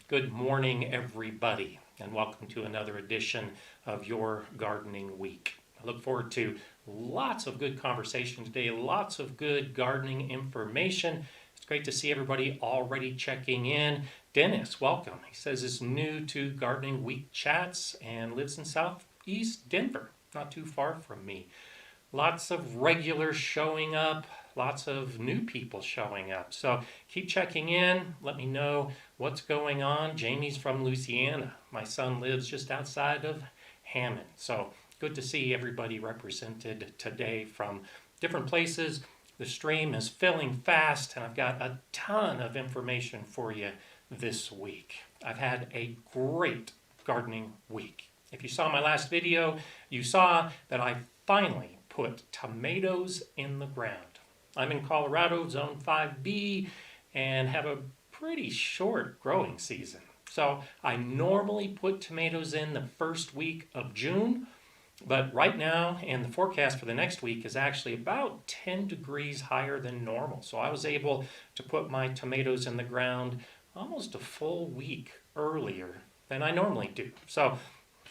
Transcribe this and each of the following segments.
Good morning, everybody, and welcome to another edition of Your Gardening Week. I look forward to lots of good conversation today, lots of good gardening information. It's great to see everybody already checking in. Dennis, welcome. He says he's new to Gardening Week chats and lives in Southeast Denver, not too far from me. Lots of regulars showing up, lots of new people showing up. So keep checking in. Let me know what's going on. Jamie's from Louisiana. My son lives just outside of Hammond. So good to see everybody represented today from different places. The stream is filling fast, and I've got a ton of information for you this week. I've had a great gardening week. If you saw my last video, you saw that I finally put tomatoes in the ground. I'm in Colorado, Zone 5B, and have a pretty short growing season. So I normally put tomatoes in the first week of June, but right now, and the forecast for the next week is actually about 10 degrees higher than normal. So I was able to put my tomatoes in the ground almost a full week earlier than I normally do. So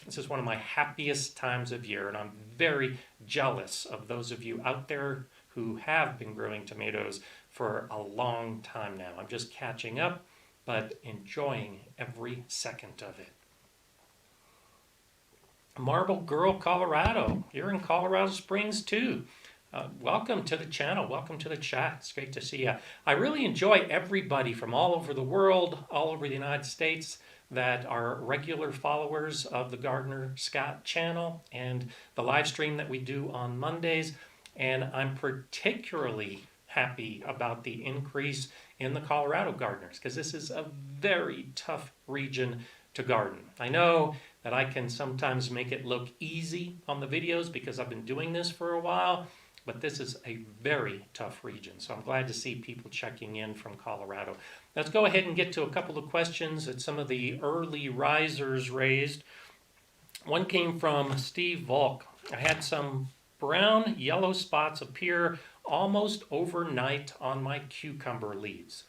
this is one of my happiest times of year, and I'm very jealous of those of you out there who have been growing tomatoes for a long time now. I'm just catching up, but enjoying every second of it. Marble Girl, Colorado. You're in Colorado Springs too. Welcome to the channel. Welcome to the chat. It's great to see you. I really enjoy everybody from all over the world, all over the United States, that are regular followers of the Gardener Scott channel and the live stream that we do on Mondays. And I'm particularly happy about the increase in the Colorado gardeners because this is a very tough region to garden. I know that I can sometimes make it look easy on the videos because I've been doing this for a while, but this is a very tough region. So I'm glad to see people checking in from Colorado. Let's go ahead and get to a couple of questions that some of the early risers raised. One came from Steve Volk. I had some brown yellow spots appear almost overnight on my cucumber leaves.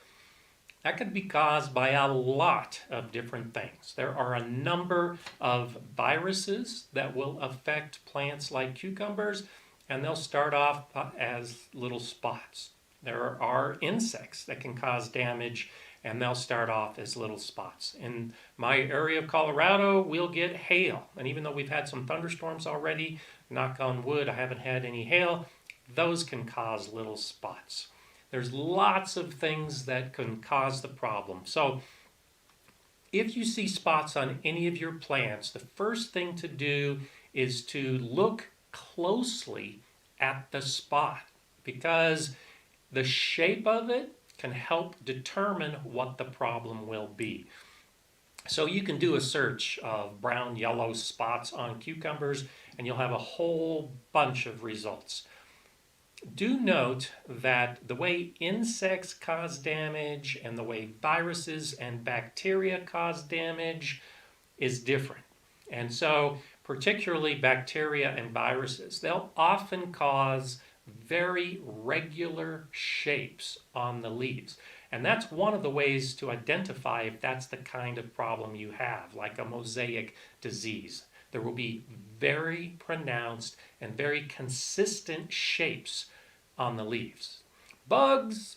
That could be caused by a lot of different things. There are a number of viruses that will affect plants like cucumbers, and they'll start off as little spots. There are insects that can cause damage, and they'll start off as little spots. In my area of Colorado, we'll get hail. And even though we've had some thunderstorms already, knock on wood, I haven't had any hail, those can cause little spots. There's lots of things that can cause the problem. So if you see spots on any of your plants, the first thing to do is to look closely at the spot because the shape of it can help determine what the problem will be. So you can do a search of brown, yellow spots on cucumbers and you'll have a whole bunch of results. Do note that the way insects cause damage and the way viruses and bacteria cause damage is different. And so particularly bacteria and viruses, they'll often cause very regular shapes on the leaves. And that's one of the ways to identify if that's the kind of problem you have, like a mosaic disease. There will be very pronounced and very consistent shapes on the leaves. Bugs,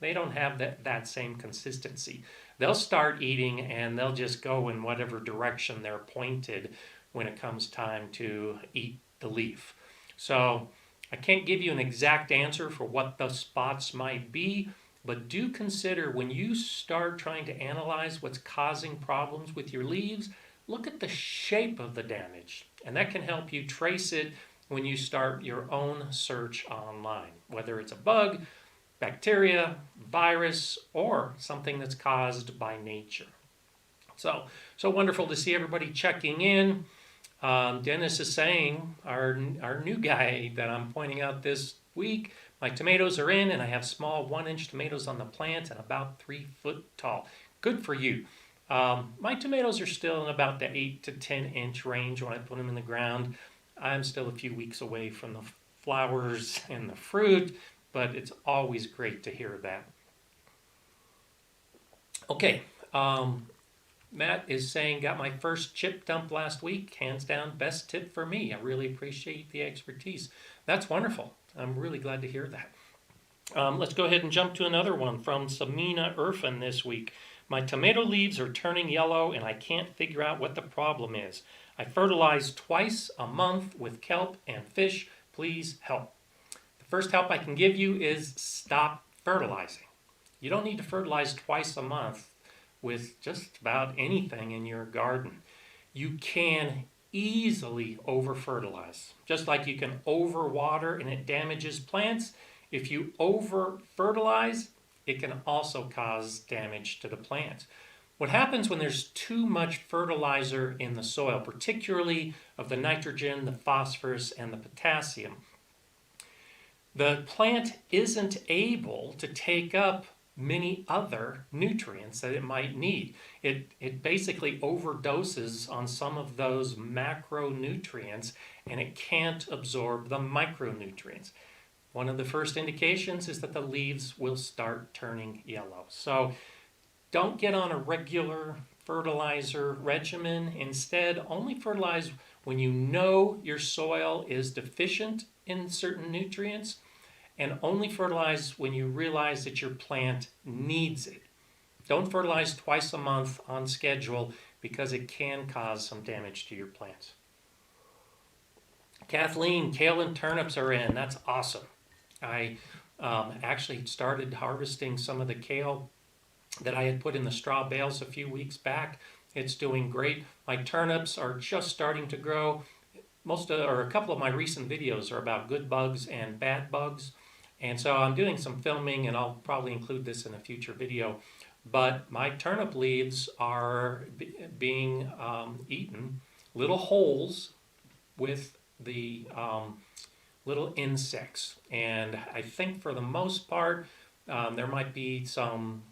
they don't have that same consistency. They'll start eating and they'll just go in whatever direction they're pointed when it comes time to eat the leaf. So I can't give you an exact answer for what the spots might be, but do consider when you start trying to analyze what's causing problems with your leaves, look at the shape of the damage, and that can help you trace it when you start your own search online, whether it's a bug, bacteria, virus, or something that's caused by nature. So wonderful to see everybody checking in. Dennis is saying, our new guy that I'm pointing out this week, my tomatoes are in and I have small 1-inch tomatoes on the plant and about 3 foot tall. Good for you. My tomatoes are still in about the 8 to 10 inch range when I put them in the ground. I'm still a few weeks away from the flowers and the fruit, but it's always great to hear that. Okay, Matt is saying, got my first chip dump last week. Hands down, best tip for me. I really appreciate the expertise. That's wonderful. I'm really glad to hear that. Let's go ahead and jump to another one from Samina Irfan this week. My tomato leaves are turning yellow and I can't figure out what the problem is. I fertilize twice a month with kelp and fish. Please help. The first help I can give you is stop fertilizing. You don't need to fertilize twice a month with just about anything in your garden. You can easily over-fertilize, just like you can over-water and it damages plants. If you over-fertilize, it can also cause damage to the plant. What happens when there's too much fertilizer in the soil, particularly of the nitrogen, the phosphorus, and the potassium, the plant isn't able to take up many other nutrients that it might need. It basically overdoses on some of those macronutrients and it can't absorb the micronutrients. One of the first indications is that the leaves will start turning yellow. So don't get on a regular fertilizer regimen. Instead, only fertilize when you know your soil is deficient in certain nutrients, and only fertilize when you realize that your plant needs it. Don't fertilize twice a month on schedule because it can cause some damage to your plants. Kathleen, kale and turnips are in. That's awesome. I actually started harvesting some of the kale that I had put in the straw bales a few weeks back. It's doing great. My turnips are just starting to grow. A couple of my recent videos are about good bugs and bad bugs. And so I'm doing some filming, and I'll probably include this in a future video. But my turnip leaves are being eaten, little holes with the little insects. And I think for the most part, there might be some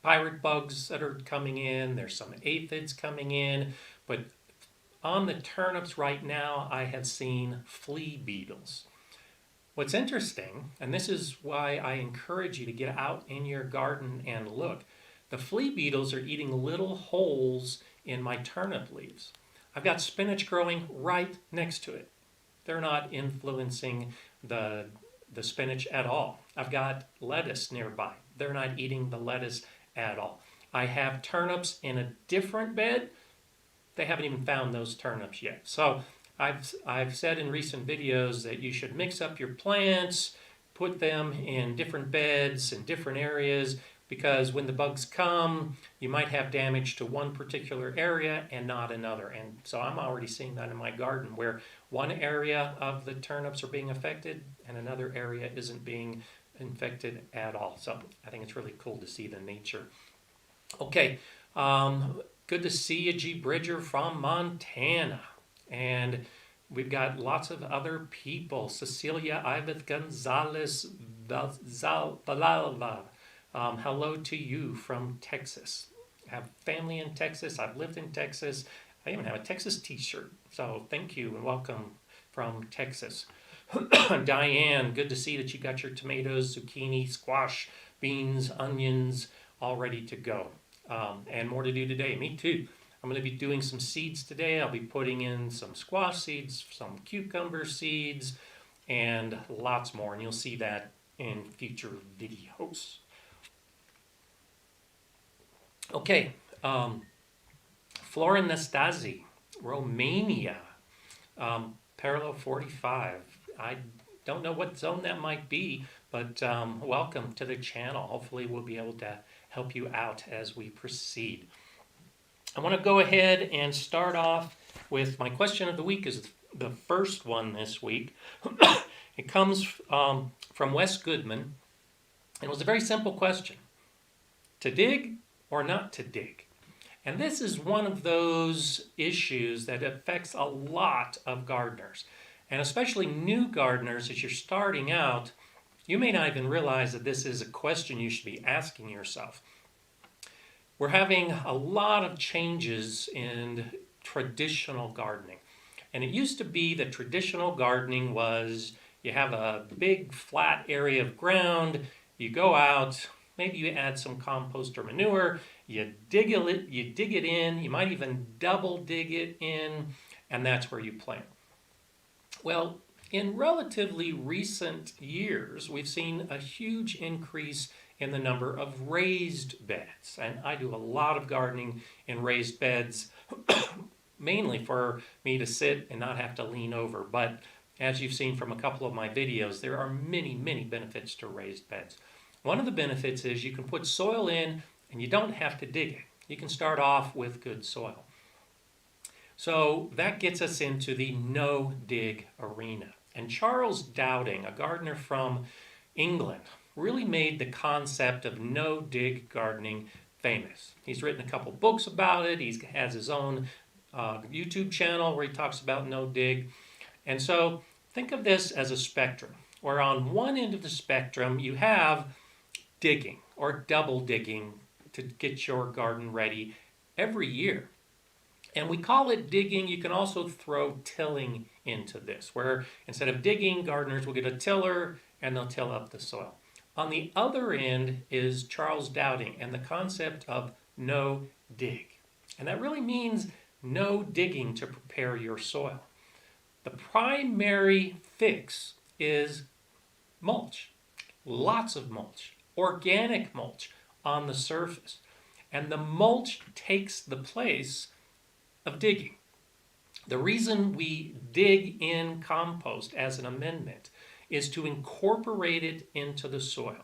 pirate bugs that are coming in. There's some aphids coming in. But on the turnips right now, I have seen flea beetles. What's interesting, and this is why I encourage you to get out in your garden and look, the flea beetles are eating little holes in my turnip leaves. I've got spinach growing right next to it. They're not influencing the spinach at all. I've got lettuce nearby. They're not eating the lettuce at all. I have turnips in a different bed. They haven't even found those turnips yet. So I've said in recent videos that you should mix up your plants, put them in different beds in different areas, because when the bugs come, you might have damage to one particular area and not another. And so I'm already seeing that in my garden, where one area of the turnips are being affected and another area isn't being infected at all. So I think it's really cool to see the nature. Okay, good to see you, G. Bridger from Montana. And we've got lots of other people. Cecilia Iveth Gonzalez Valalva. Hello to you from Texas. I have family in Texas. I've lived in Texas. I even have a Texas t-shirt. So thank you and welcome from Texas. Diane, good to see that you got your tomatoes, zucchini, squash, beans, onions all ready to go. And more to do today. Me too. I'm going to be doing some seeds today. I'll be putting in some squash seeds, some cucumber seeds, and lots more. And you'll see that in future videos. Okay, Florin Nastasi, Romania, parallel 45. I don't know what zone that might be, but welcome to the channel. Hopefully we'll be able to help you out as we proceed. I want to go ahead and start off with my question of the week. Is the first one this week. It comes from Wes Goodman. It was a very simple question. To dig or not to dig? And this is one of those issues that affects a lot of gardeners. And especially new gardeners, as you're starting out, you may not even realize that this is a question you should be asking yourself. We're having a lot of changes in traditional gardening. And it used to be that traditional gardening was you have a big flat area of ground, you go out, maybe you add some compost or manure, you dig it in, you might even double dig it in, and that's where you plant. Well, in relatively recent years, we've seen a huge increase in the number of raised beds. And I do a lot of gardening in raised beds, mainly for me to sit and not have to lean over. But as you've seen from a couple of my videos, there are many, many benefits to raised beds. One of the benefits is you can put soil in and you don't have to dig it. You can start off with good soil. So that gets us into the no-dig arena. And Charles Dowding, a gardener from England, really made the concept of no-dig gardening famous. He's written a couple books about it. He has his own YouTube channel where he talks about no-dig. And so think of this as a spectrum, where on one end of the spectrum you have digging or double digging to get your garden ready every year. And we call it digging. You can also throw tilling into this, where instead of digging, gardeners will get a tiller and they'll till up the soil. On the other end is Charles Dowding and the concept of no dig. And that really means no digging to prepare your soil. The primary fix is mulch, lots of mulch, organic mulch on the surface. And the mulch takes the place of digging. The reason we dig in compost as an amendment is to incorporate it into the soil.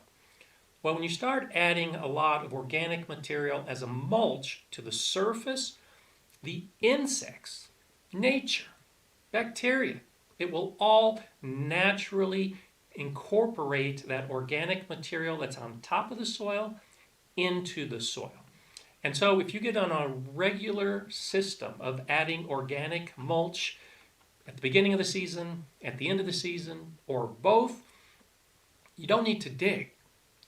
Well, when you start adding a lot of organic material as a mulch to the surface, the insects, nature, bacteria, it will all naturally incorporate that organic material that's on top of the soil into the soil. And so if you get on a regular system of adding organic mulch at the beginning of the season, at the end of the season, or both, you don't need to dig.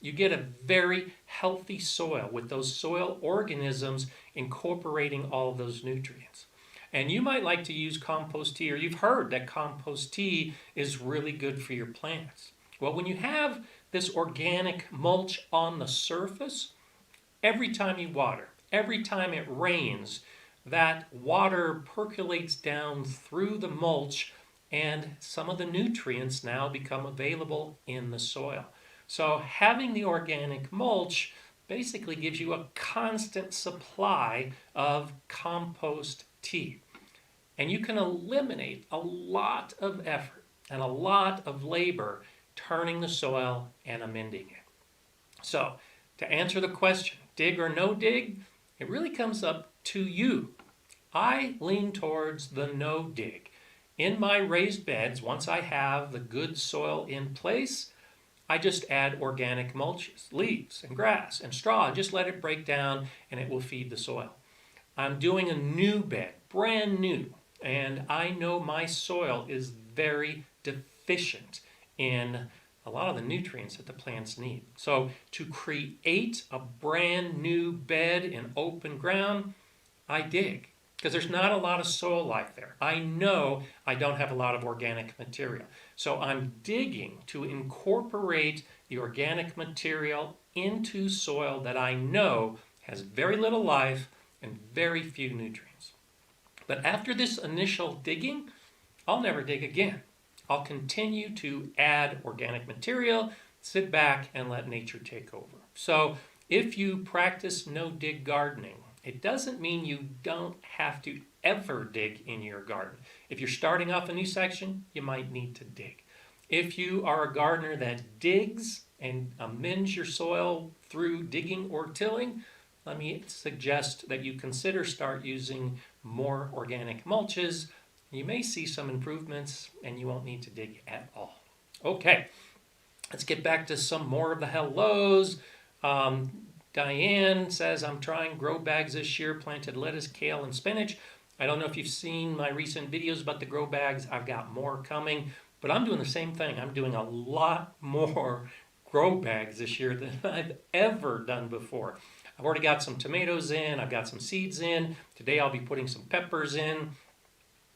You get a very healthy soil with those soil organisms incorporating all of those nutrients. And you might like to use compost tea, or you've heard that compost tea is really good for your plants. Well, when you have this organic mulch on the surface, every time you water, every time it rains, that water percolates down through the mulch and some of the nutrients now become available in the soil. So having the organic mulch basically gives you a constant supply of compost tea. And you can eliminate a lot of effort and a lot of labor turning the soil and amending it. So to answer the question, dig or no dig, it really comes up to you. I lean towards the no dig. In my raised beds, once I have the good soil in place, I just add organic mulches, leaves and grass and straw, and just let it break down and it will feed the soil. I'm doing a new bed, brand new, and I know my soil is very deficient in a lot of the nutrients that the plants need. So to create a brand new bed in open ground, I dig, because there's not a lot of soil life there. I know I don't have a lot of organic material. So I'm digging to incorporate the organic material into soil that I know has very little life and very few nutrients. But after this initial digging, I'll never dig again. I'll continue to add organic material, sit back, and let nature take over. So if you practice no-dig gardening, it doesn't mean you don't have to ever dig in your garden. If you're starting off a new section, you might need to dig. If you are a gardener that digs and amends your soil through digging or tilling, let me suggest that you consider start using more organic mulches. You may see some improvements and you won't need to dig at all. Okay, let's get back to some more of the hellos. Diane says, I'm trying grow bags this year, planted lettuce, kale, and spinach. I don't know if you've seen my recent videos about the grow bags. I've got more coming, but I'm doing the same thing. I'm doing a lot more grow bags this year than I've ever done before. I've already got some tomatoes in. I've got some seeds in. Today I'll be putting some peppers in.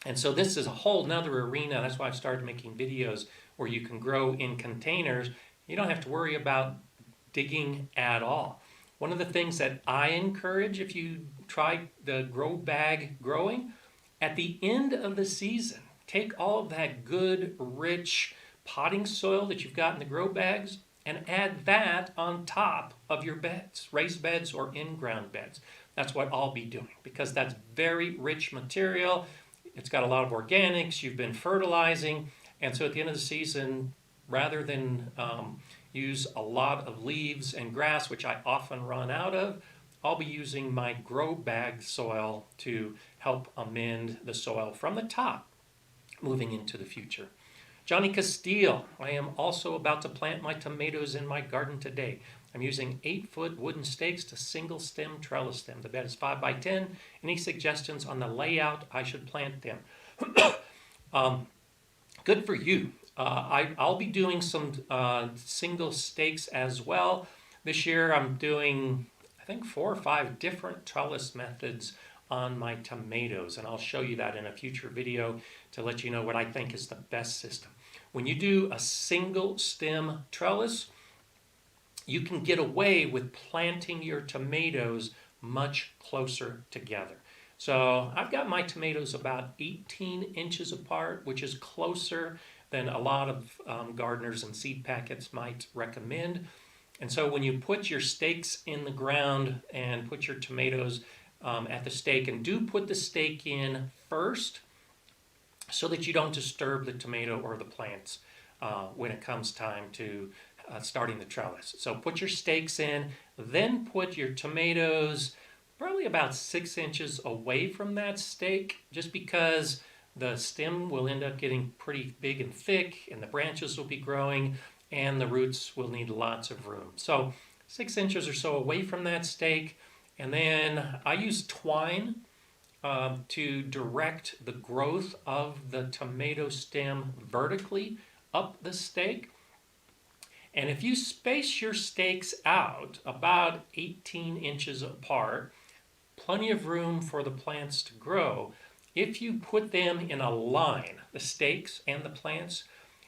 And so this is a whole nother arena. That's why I've started making videos where you can grow in containers. You don't have to worry about digging at all. One of the things that I encourage if you try the grow bag growing, at the end of the season, take all of that good, rich potting soil that you've got in the grow bags and add that on top of your beds, raised beds or in-ground beds. That's what I'll be doing because that's very rich material. It's got a lot of organics, you've been fertilizing, and so at the end of the season, rather than use a lot of leaves and grass, which I often run out of, I'll be using my grow bag soil to help amend the soil from the top moving into the future. Johnny Castile, I am also about to plant my tomatoes in my garden today. I'm using 8-foot wooden stakes to single stem trellis them. The bed is 5 by 10. Any suggestions on the layout I should plant them? Good for you. I'll be doing some single stakes as well. This year I'm doing, I think, 4 or 5 different trellis methods on my tomatoes, and I'll show you that in a future video to let you know what I think is the best system. When you do a single stem trellis, you can get away with planting your tomatoes much closer together. So I've got my tomatoes about 18 inches apart, which is closer than a lot of gardeners and seed packets might recommend. And so when you put your stakes in the ground and put your tomatoes at the stake, and do put the stake in first so that you don't disturb the tomato or the plants when it comes time to starting the trellis. So put your stakes in, then put your tomatoes probably about 6 inches away from that stake, just because the stem will end up getting pretty big and thick and the branches will be growing and the roots will need lots of room. So 6 inches or so away from that stake. And then I use twine to direct the growth of the tomato stem vertically up the stake. And if you space your stakes out about 18 inches apart, plenty of room for the plants to grow. If you put them in a line, the stakes and the plants,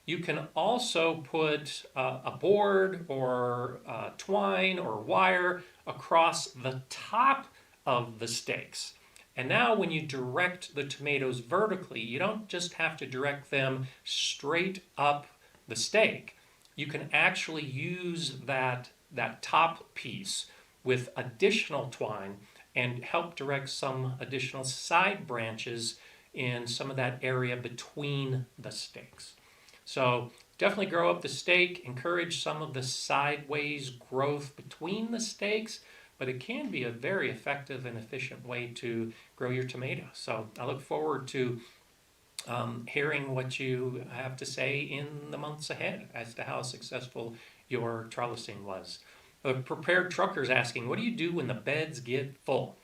you can also put a board or twine or wire across the top of the stakes. And now when you direct the tomatoes vertically, you don't just have to direct them straight up the stake. You can actually use that top piece with additional twine and help direct some additional side branches in some of that area between the stakes. So definitely grow up the stake, encourage some of the sideways growth between the stakes, but it can be a very effective and efficient way to grow your tomatoes. So I look forward to hearing what you have to say in the months ahead as to how successful your trellising was. The Prepared Trucker's asking, what do you do when the beds get full?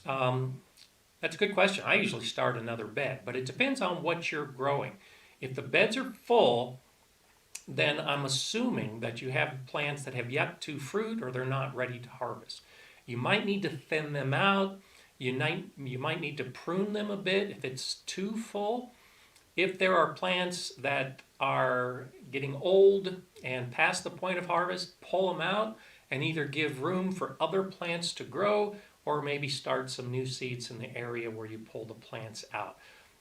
That's a good question. I usually start another bed, but it depends on what you're growing. If the beds are full, then I'm assuming that you have plants that have yet to fruit or they're not ready to harvest. You might need to thin them out. You might need to prune them a bit if it's too full. If there are plants that are getting old and past the point of harvest, pull them out and either give room for other plants to grow or maybe start some new seeds in the area where you pull the plants out.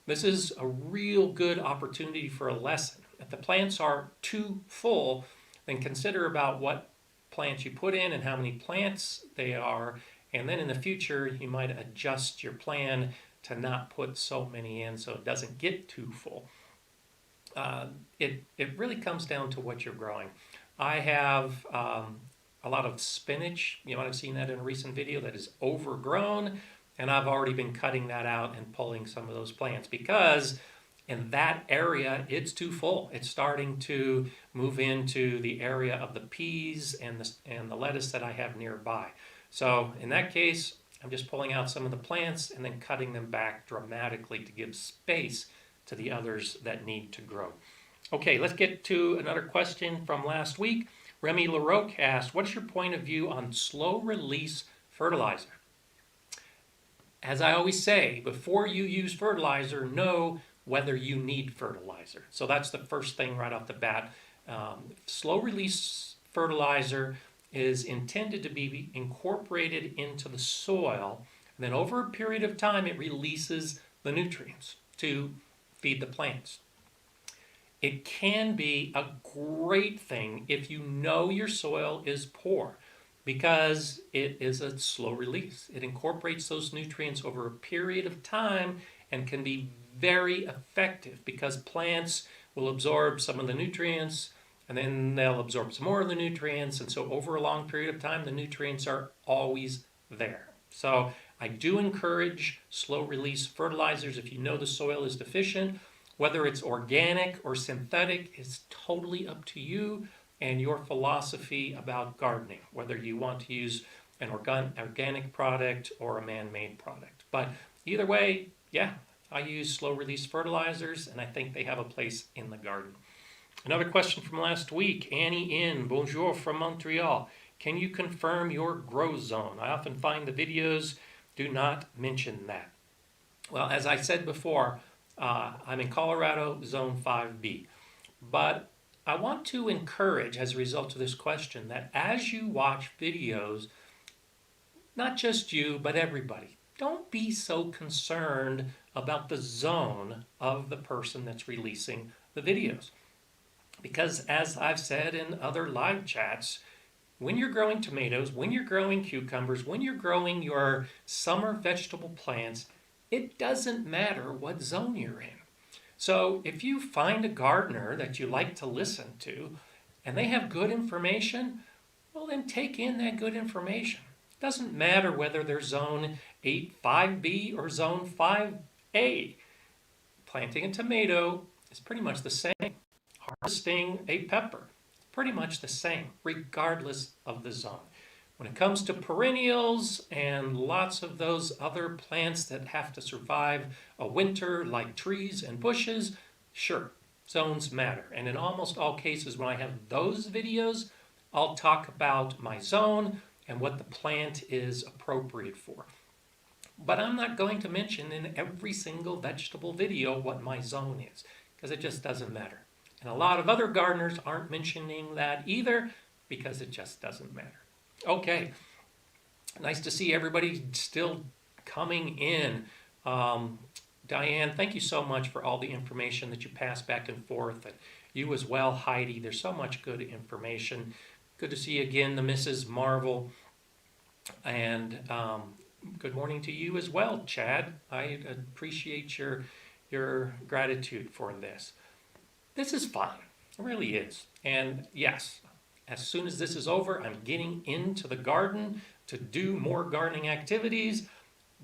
This is a real good opportunity for a lesson. If the plants are too full, then consider about what plants you put in and how many plants they are, and then in the future you might adjust your plan to not put so many in so it doesn't get too full. It really comes down to what you're growing. I have a lot of spinach. You might have seen that in a recent video that is overgrown, and I've already been cutting that out and pulling some of those plants because in that area it's too full. It's starting to move into the area of the peas and the lettuce that I have nearby. So in that case, I'm just pulling out some of the plants and then cutting them back dramatically to give space to the others that need to grow. Okay, let's get to another question from last week. Remy LaRoque asked, what's your point of view on slow release fertilizer? As I always say, before you use fertilizer, know whether you need fertilizer. So that's the first thing right off the bat. Slow release fertilizer is intended to be incorporated into the soil. And then over a period of time, it releases the nutrients to feed the plants. It can be a great thing if you know your soil is poor, because it is a slow release. It incorporates those nutrients over a period of time and can be very effective, because plants will absorb some of the nutrients and then they'll absorb some more of the nutrients. And so over a long period of time, the nutrients are always there. So I do encourage slow release fertilizers if you know the soil is deficient. Whether it's organic or synthetic is totally up to you and your philosophy about gardening, whether you want to use an organic product or a man-made product. But either way, yeah, I use slow release fertilizers and I think they have a place in the garden. Another question from last week, Annie in, bonjour from Montreal. Can you confirm your grow zone? I often find the videos do not mention that. Well, as I said before, I'm in Colorado, zone 5B. But I want to encourage, as a result of this question, that as you watch videos, not just you, but everybody, don't be so concerned about the zone of the person that's releasing the videos. Because as I've said in other live chats, when you're growing tomatoes, when you're growing cucumbers, when you're growing your summer vegetable plants, it doesn't matter what zone you're in. So if you find a gardener that you like to listen to and they have good information, well then take in that good information. It doesn't matter whether they're zone 8.5B or zone 5A. Planting a tomato is pretty much the same. Harvesting a pepper, pretty much the same, regardless of the zone. When it comes to perennials and lots of those other plants that have to survive a winter, like trees and bushes, sure, zones matter. And in almost all cases, when I have those videos, I'll talk about my zone and what the plant is appropriate for. But I'm not going to mention in every single vegetable video what my zone is, because it just doesn't matter. And a lot of other gardeners aren't mentioning that either, because it just doesn't matter. Okay, nice to see everybody still coming in. Diane, thank you so much for all the information that you pass back and forth. And you as well, Heidi. There's so much good information. Good to see you again, the Mrs. Marvel. And good morning to you as well, Chad. I appreciate your gratitude for this. This is fun. It really is. And yes, as soon as this is over, I'm getting into the garden to do more gardening activities.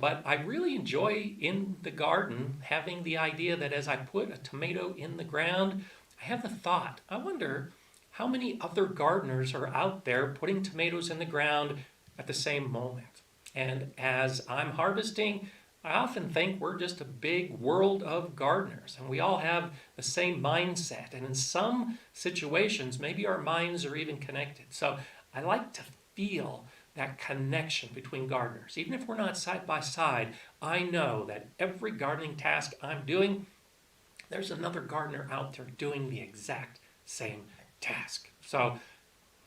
But I really enjoy in the garden having the idea that as I put a tomato in the ground, I have the thought, I wonder how many other gardeners are out there putting tomatoes in the ground at the same moment. And as I'm harvesting, I often think we're just a big world of gardeners and we all have the same mindset. And in some situations, maybe our minds are even connected. So I like to feel that connection between gardeners. Even if we're not side by side, I know that every gardening task I'm doing, there's another gardener out there doing the exact same task. So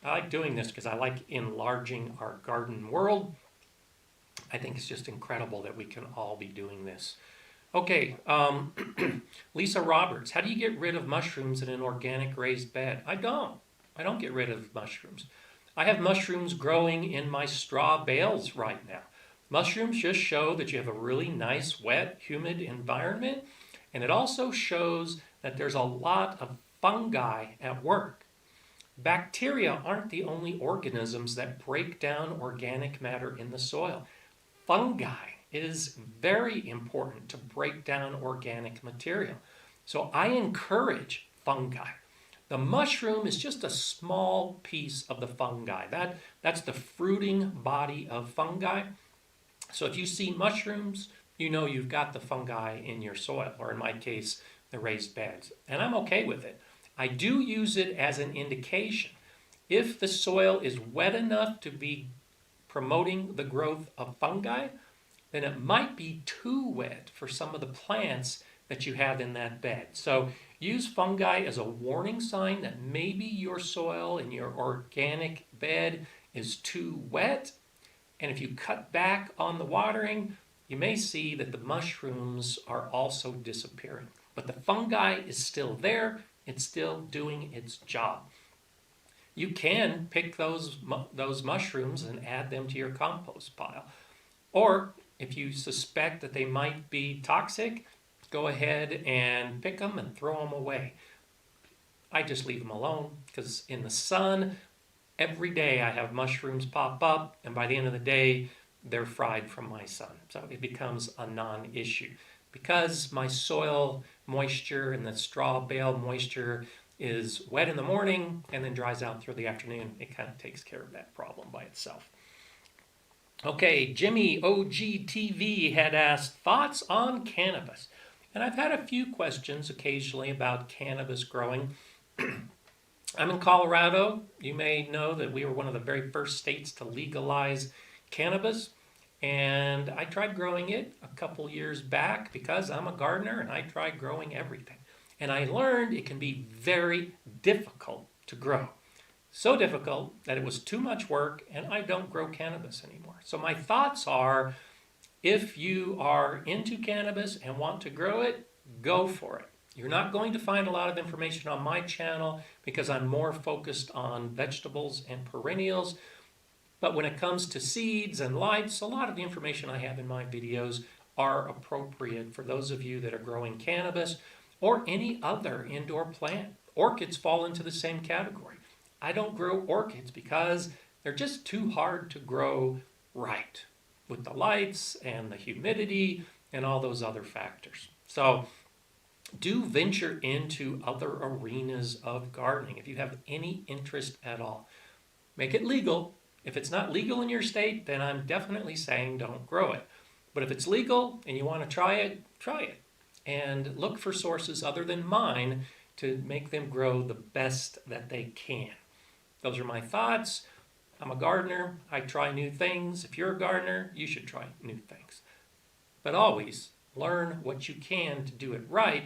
I like doing this because I like enlarging our garden world. I think it's just incredible that we can all be doing this. Okay, Lisa Roberts, how do you get rid of mushrooms in an organic raised bed? I don't get rid of mushrooms. I have mushrooms growing in my straw bales right now. Mushrooms just show that you have a really nice, wet, humid environment, and it also shows that there's a lot of fungi at work. Bacteria aren't the only organisms that break down organic matter in the soil. Fungi is very important to break down organic material. So I encourage fungi. The mushroom is just a small piece of the fungi. That's the fruiting body of fungi. So if you see mushrooms, you know you've got the fungi in your soil, or in my case, the raised beds. And I'm okay with it. I do use it as an indication. If the soil is wet enough to be promoting the growth of fungi, then it might be too wet for some of the plants that you have in that bed. So use fungi as a warning sign that maybe your soil in your organic bed is too wet, and if you cut back on the watering, you may see that the mushrooms are also disappearing. But the fungi is still there, it's still doing its job. You can pick those mushrooms and add them to your compost pile. Or if you suspect that they might be toxic, go ahead and pick them and throw them away. I just leave them alone because in the sun, every day I have mushrooms pop up, and by the end of the day, they're fried from my sun. So it becomes a non-issue. Because my soil moisture and the straw bale moisture is wet in the morning and then dries out through the afternoon, it kind of takes care of that problem by itself. Okay, Jimmy OGTV had asked thoughts on cannabis. And I've had a few questions occasionally about cannabis growing. I'm in Colorado. You may know that we were one of the very first states to legalize cannabis. And I tried growing it a couple years back because I'm a gardener and I tried growing everything. And I learned it can be very difficult to grow. So difficult that it was too much work and I don't grow cannabis anymore. So my thoughts are, if you are into cannabis and want to grow it, go for it. You're not going to find a lot of information on my channel because I'm more focused on vegetables and perennials. But when it comes to seeds and lights, a lot of the information I have in my videos are appropriate for those of you that are growing cannabis or any other indoor plant. Orchids fall into the same category. I don't grow orchids because they're just too hard to grow right with the lights and the humidity and all those other factors. So do venture into other arenas of gardening if you have any interest at all. Make it legal. If it's not legal in your state, then I'm definitely saying don't grow it. But if it's legal and you want to try it, try it. And look for sources other than mine to make them grow the best that they can. Those are my thoughts. I'm a gardener. I try new things. If you're a gardener, you should try new things. But always learn what you can to do it right,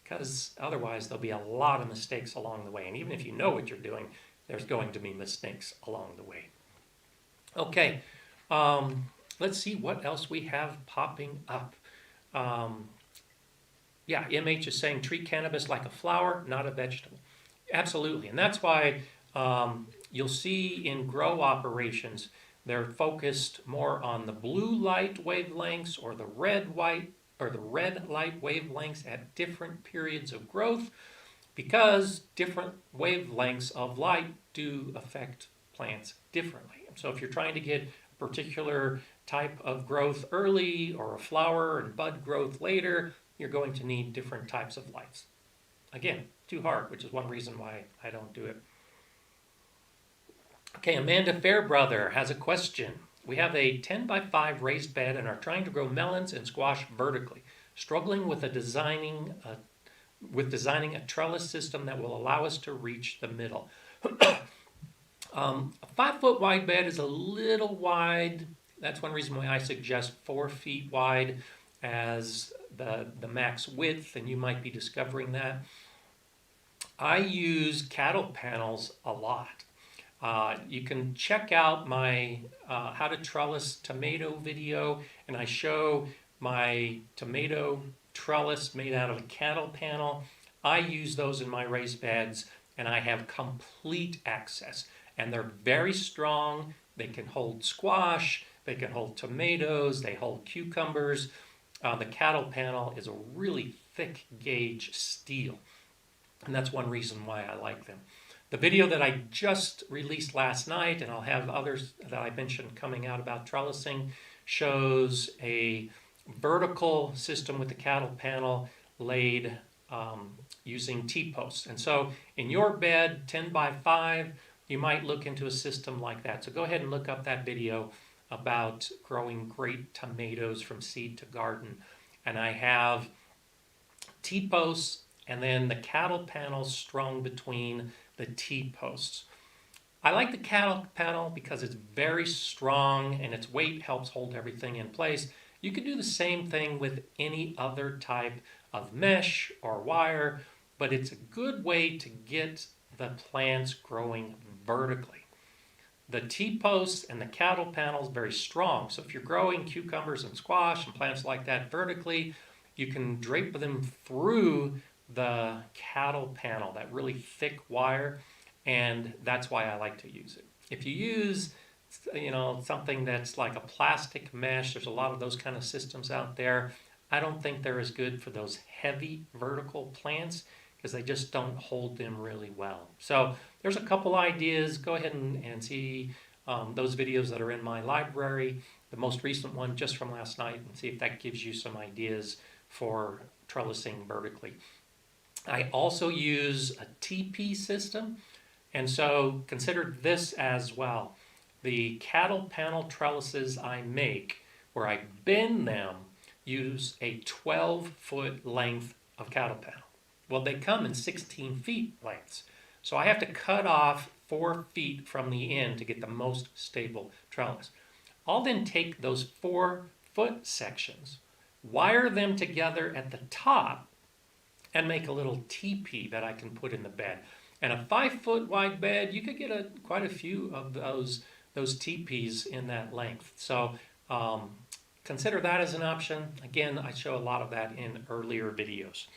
because otherwise there'll be a lot of mistakes along the way. And even if you know what you're doing, there's going to be mistakes along the way. Okay, let's see what else we have popping up. Yeah, MH is saying treat cannabis like a flower, not a vegetable. Absolutely, and that's why you'll see in grow operations, they're focused more on the blue light wavelengths or the red light wavelengths at different periods of growth, because different wavelengths of light do affect plants differently. So if you're trying to get a particular type of growth early or a flower and bud growth later, you're going to need different types of lights. Again, too hard, which is one reason why I don't do it. Okay, Amanda Fairbrother has a question. We have a 10 by 5 raised bed and are trying to grow melons and squash vertically, struggling with designing a trellis system that will allow us to reach the middle. A 5-foot wide bed is a little wide. That's one reason why I suggest 4 feet wide as the max width, and you might be discovering that. I use cattle panels a lot. You can check out my how to trellis tomato video, and I show my tomato trellis made out of a cattle panel. I use those in my raised beds, and I have complete access. And they're very strong. They can hold squash, they can hold tomatoes, they hold cucumbers. The cattle panel is a really thick gauge steel, and that's one reason why I like them. The video that I just released last night, and I'll have others that I mentioned coming out about trellising, shows a vertical system with the cattle panel laid using T-posts. And so in your bed, 10 by 5, you might look into a system like that. So go ahead and look up that video about growing great tomatoes from seed to garden. And I have T-posts and then the cattle panels strung between the T-posts. I like the cattle panel because it's very strong and its weight helps hold everything in place. You could do the same thing with any other type of mesh or wire, but it's a good way to get the plants growing vertically. the T-posts and the cattle panels very strong. So if you're growing cucumbers and squash and plants like that vertically, you can drape them through the cattle panel, that really thick wire, and that's why I like to use it. If you use something that's like a plastic mesh, there's a lot of those kind of systems out there. I don't think they're as good for those heavy vertical plants because they just don't hold them really well. So there's a couple ideas. Go ahead and see those videos that are in my library, the most recent one just from last night, and see if that gives you some ideas for trellising vertically. I also use a TP system, and so consider this as well. The cattle panel trellises I make, where I bend them, use a 12-foot length of cattle panel. Well, they come in 16 feet lengths. So I have to cut off 4 feet from the end to get the most stable trellis. I'll then take those 4-foot sections, wire them together at the top, and make a little teepee that I can put in the bed. And a 5-foot wide bed, you could get quite a few of those teepees in that length. So consider that as an option. Again, I show a lot of that in earlier videos.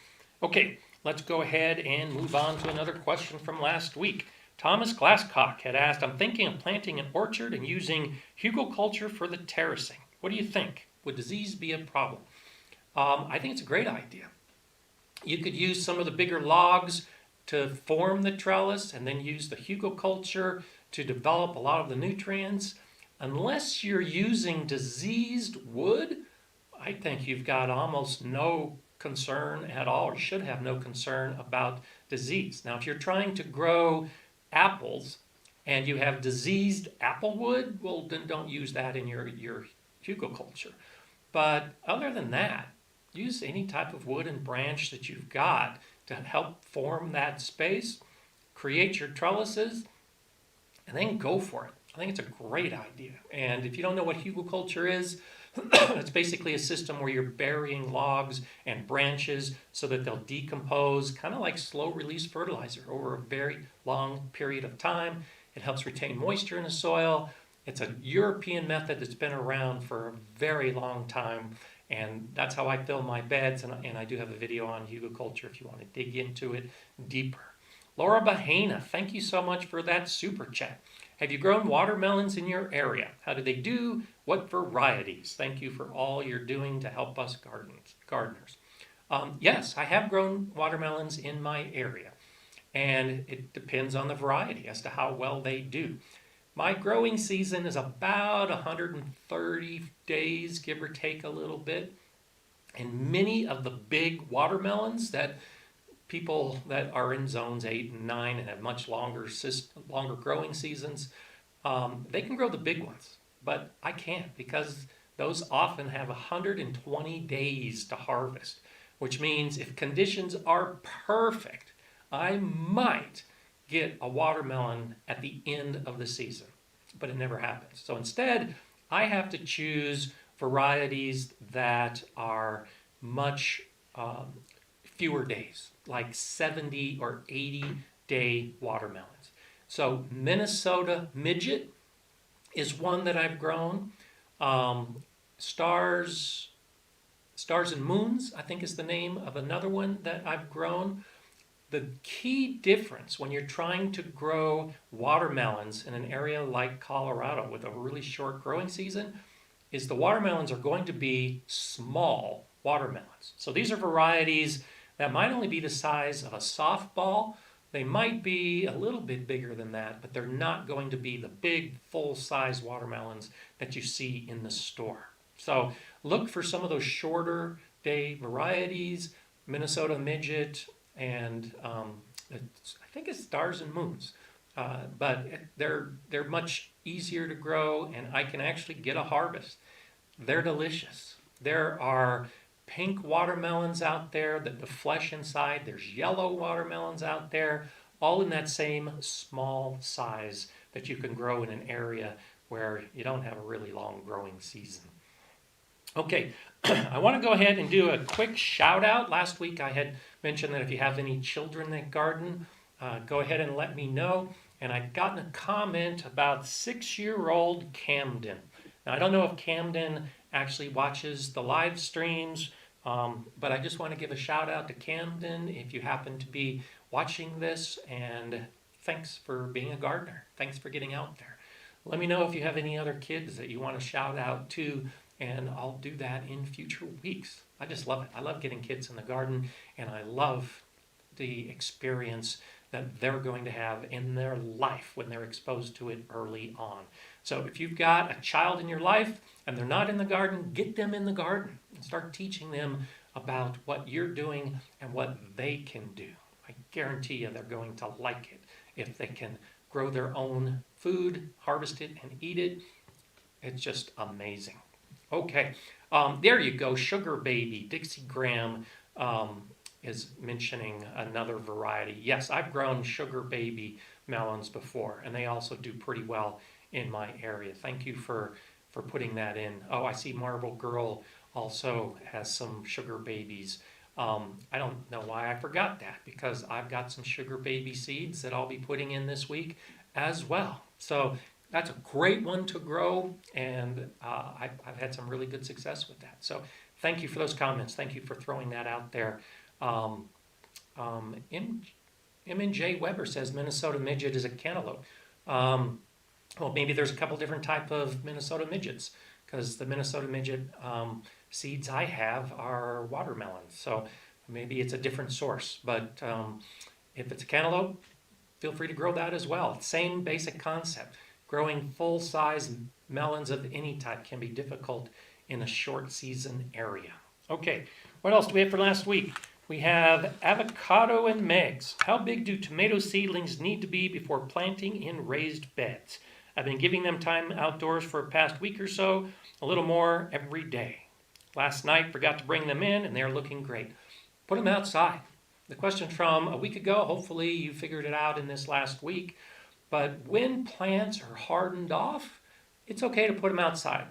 Okay, let's go ahead and move on to another question from last week. Thomas Glasscock had asked, I'm thinking of planting an orchard and using Hugelkultur for the terracing. What do you think? Would disease be a problem? I think it's a great idea. You could use some of the bigger logs to form the trellis and then use the Hugelkultur to develop a lot of the nutrients. Unless you're using diseased wood, I think you've got almost no concern at all, or should have no concern about disease. Now, if you're trying to grow apples and you have diseased apple wood, well, then don't use that in your Hugelkultur. But other than that, use any type of wood and branch that you've got to help form that space, create your trellises, and then go for it. I think it's a great idea. And if you don't know what Hugelkultur is, it's basically a system where you're burying logs and branches so that they'll decompose, kind of like slow release fertilizer over a very long period of time. It helps retain moisture in the soil. It's a European method that's been around for a very long time. And that's how I fill my beds. And I do have a video on Hugelkultur if you want to dig into it deeper. Laura Bahena, thank you so much for that super chat. Have you grown watermelons in your area? How do they do? What varieties? Thank you for all you're doing to help us gardeners. Yes, I have grown watermelons in my area. And it depends on the variety as to how well they do. My growing season is about 130 days, give or take a little bit. And many of the big watermelons that people that are in zones 8 and 9 and have much longer growing seasons, they can grow the big ones. But I can't because those often have 120 days to harvest, which means if conditions are perfect, I might get a watermelon at the end of the season, but it never happens. So instead, I have to choose varieties that are much fewer days, like 70 or 80 day watermelons. So Minnesota Midget is one that I've grown. Stars and Moons, I think is the name of another one that I've grown. The key difference when you're trying to grow watermelons in an area like Colorado with a really short growing season is the watermelons are going to be small watermelons. So these are varieties that might only be the size of a softball. They might be a little bit bigger than that, but they're not going to be the big full-size watermelons that you see in the store. So look for some of those shorter day varieties, Minnesota Midget, and I think it's Stars and Moons. But they're much easier to grow, and I can actually get a harvest. They're delicious. There are pink watermelons out there, the flesh inside. There's yellow watermelons out there, all in that same small size that you can grow in an area where you don't have a really long growing season. Okay, I want to go ahead and do a quick shout out. Last week I had mentioned that if you have any children that garden, go ahead and let me know. and I'd gotten a comment about 6-year-old CAMDAN. Now, I don't know if CAMDAN actually watches the live streams, but I just want to give a shout out to CAMDAN if you happen to be watching this, and thanks for being a gardener. Thanks for getting out there. Let me know if you have any other kids that you want to shout out to, and I'll do that in future weeks. I just love it. I love getting kids in the garden, and I love the experience that they're going to have in their life when they're exposed to it early on. So if you've got a child in your life and they're not in the garden, get them in the garden and start teaching them about what you're doing and what they can do. I guarantee you they're going to like it if they can grow their own food, harvest it, and eat it. It's just amazing. Okay, there you go. Sugar Baby, Dixie Graham is mentioning another variety. Yes, I've grown Sugar Baby melons before, and they also do pretty well in my area. Thank you for putting that in. Oh, I see Marble Girl also has some Sugar Babies. I don't know why I forgot that, because I've got some Sugar Baby seeds that I'll be putting in this week as well. So that's a great one to grow, and I've had some really good success with that. So thank you for those comments. Thank you for throwing that out there. M&J Weber says Minnesota midget is a cantaloupe. Well, maybe there's a couple different type of Minnesota midgets, because the Minnesota midget seeds I have are watermelons. So maybe it's a different source. But if it's a cantaloupe, feel free to grow that as well. Same basic concept. Growing full-size melons of any type can be difficult in a short season area. Okay, what else do we have for last week? We have avocado and megs. How big do tomato seedlings need to be before planting in raised beds? I've been giving them time outdoors for the past week or so, a little more every day. Last night, forgot to bring them in, and they're looking great. Put them outside. The question from a week ago, hopefully you figured it out in this last week, but when plants are hardened off, it's okay to put them outside.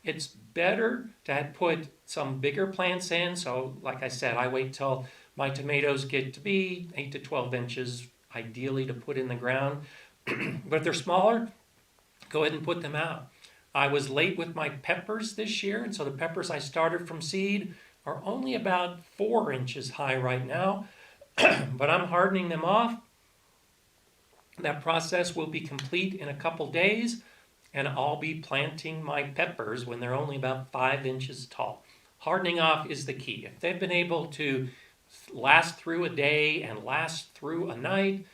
It's better to put some bigger plants in. So like I said, I wait till my tomatoes get to be 8 to 12 inches, ideally, to put in the ground. But if they're smaller, go ahead and put them out. I was late with my peppers this year, and so the peppers I started from seed are only about 4 inches high right now, but I'm hardening them off. That process will be complete in a couple days, and I'll be planting my peppers when they're only about 5 inches tall. Hardening off is the key. If they've been able to last through a day and last through a night,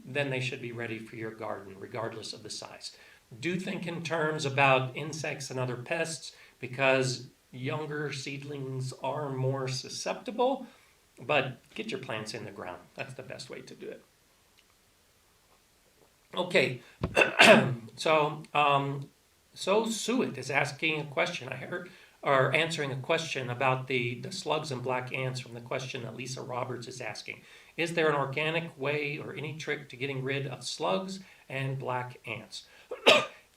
then they should be ready for your garden, regardless of the size. Do think in terms about insects and other pests, because younger seedlings are more susceptible, but get your plants in the ground. That's the best way to do it. Okay, so Suet is asking a question. I heard, or answering a question about the slugs and black ants from the question that Lisa Roberts is asking. Is there an organic way or any trick to getting rid of slugs and black ants?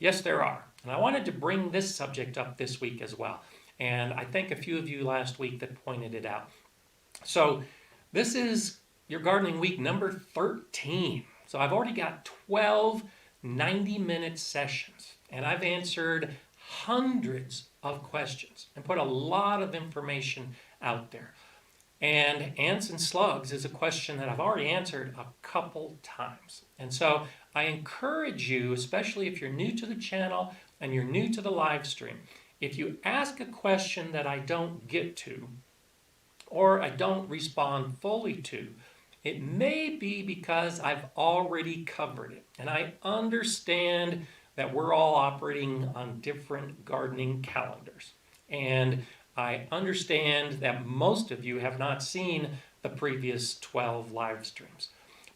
Yes, there are. And I wanted to bring this subject up this week as well. And I thank a few of you last week that pointed it out. So this is your gardening week number 13. So I've already got 12 90-minute sessions, and I've answered hundreds of questions and put a lot of information out there. And ants and slugs is a question that I've already answered a couple times. And so I encourage you, especially if you're new to the channel and you're new to the live stream, if you ask a question that I don't get to, or I don't respond fully to, it may be because I've already covered it. And I understand that we're all operating on different gardening calendars. And I understand that most of you have not seen the previous 12 live streams.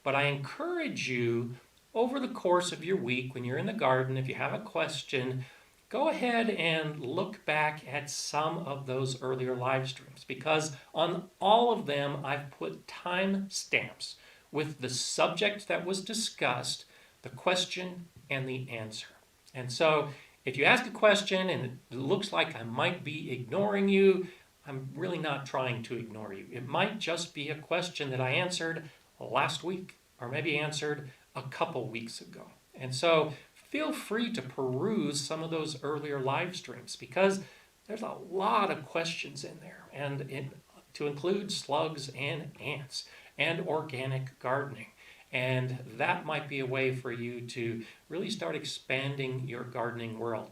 But I encourage you, over the course of your week, when you're in the garden, if you have a question, go ahead and look back at some of those earlier live streams, because on all of them I've put time stamps with the subject that was discussed, the question, and the answer. And so if you ask a question and it looks like I might be ignoring you, I'm really not trying to ignore you. It might just be a question that I answered last week, or maybe answered a couple weeks ago. And so feel free to peruse some of those earlier live streams because there's a lot of questions in there, and to include slugs and ants and organic gardening. And that might be a way for you to really start expanding your gardening world.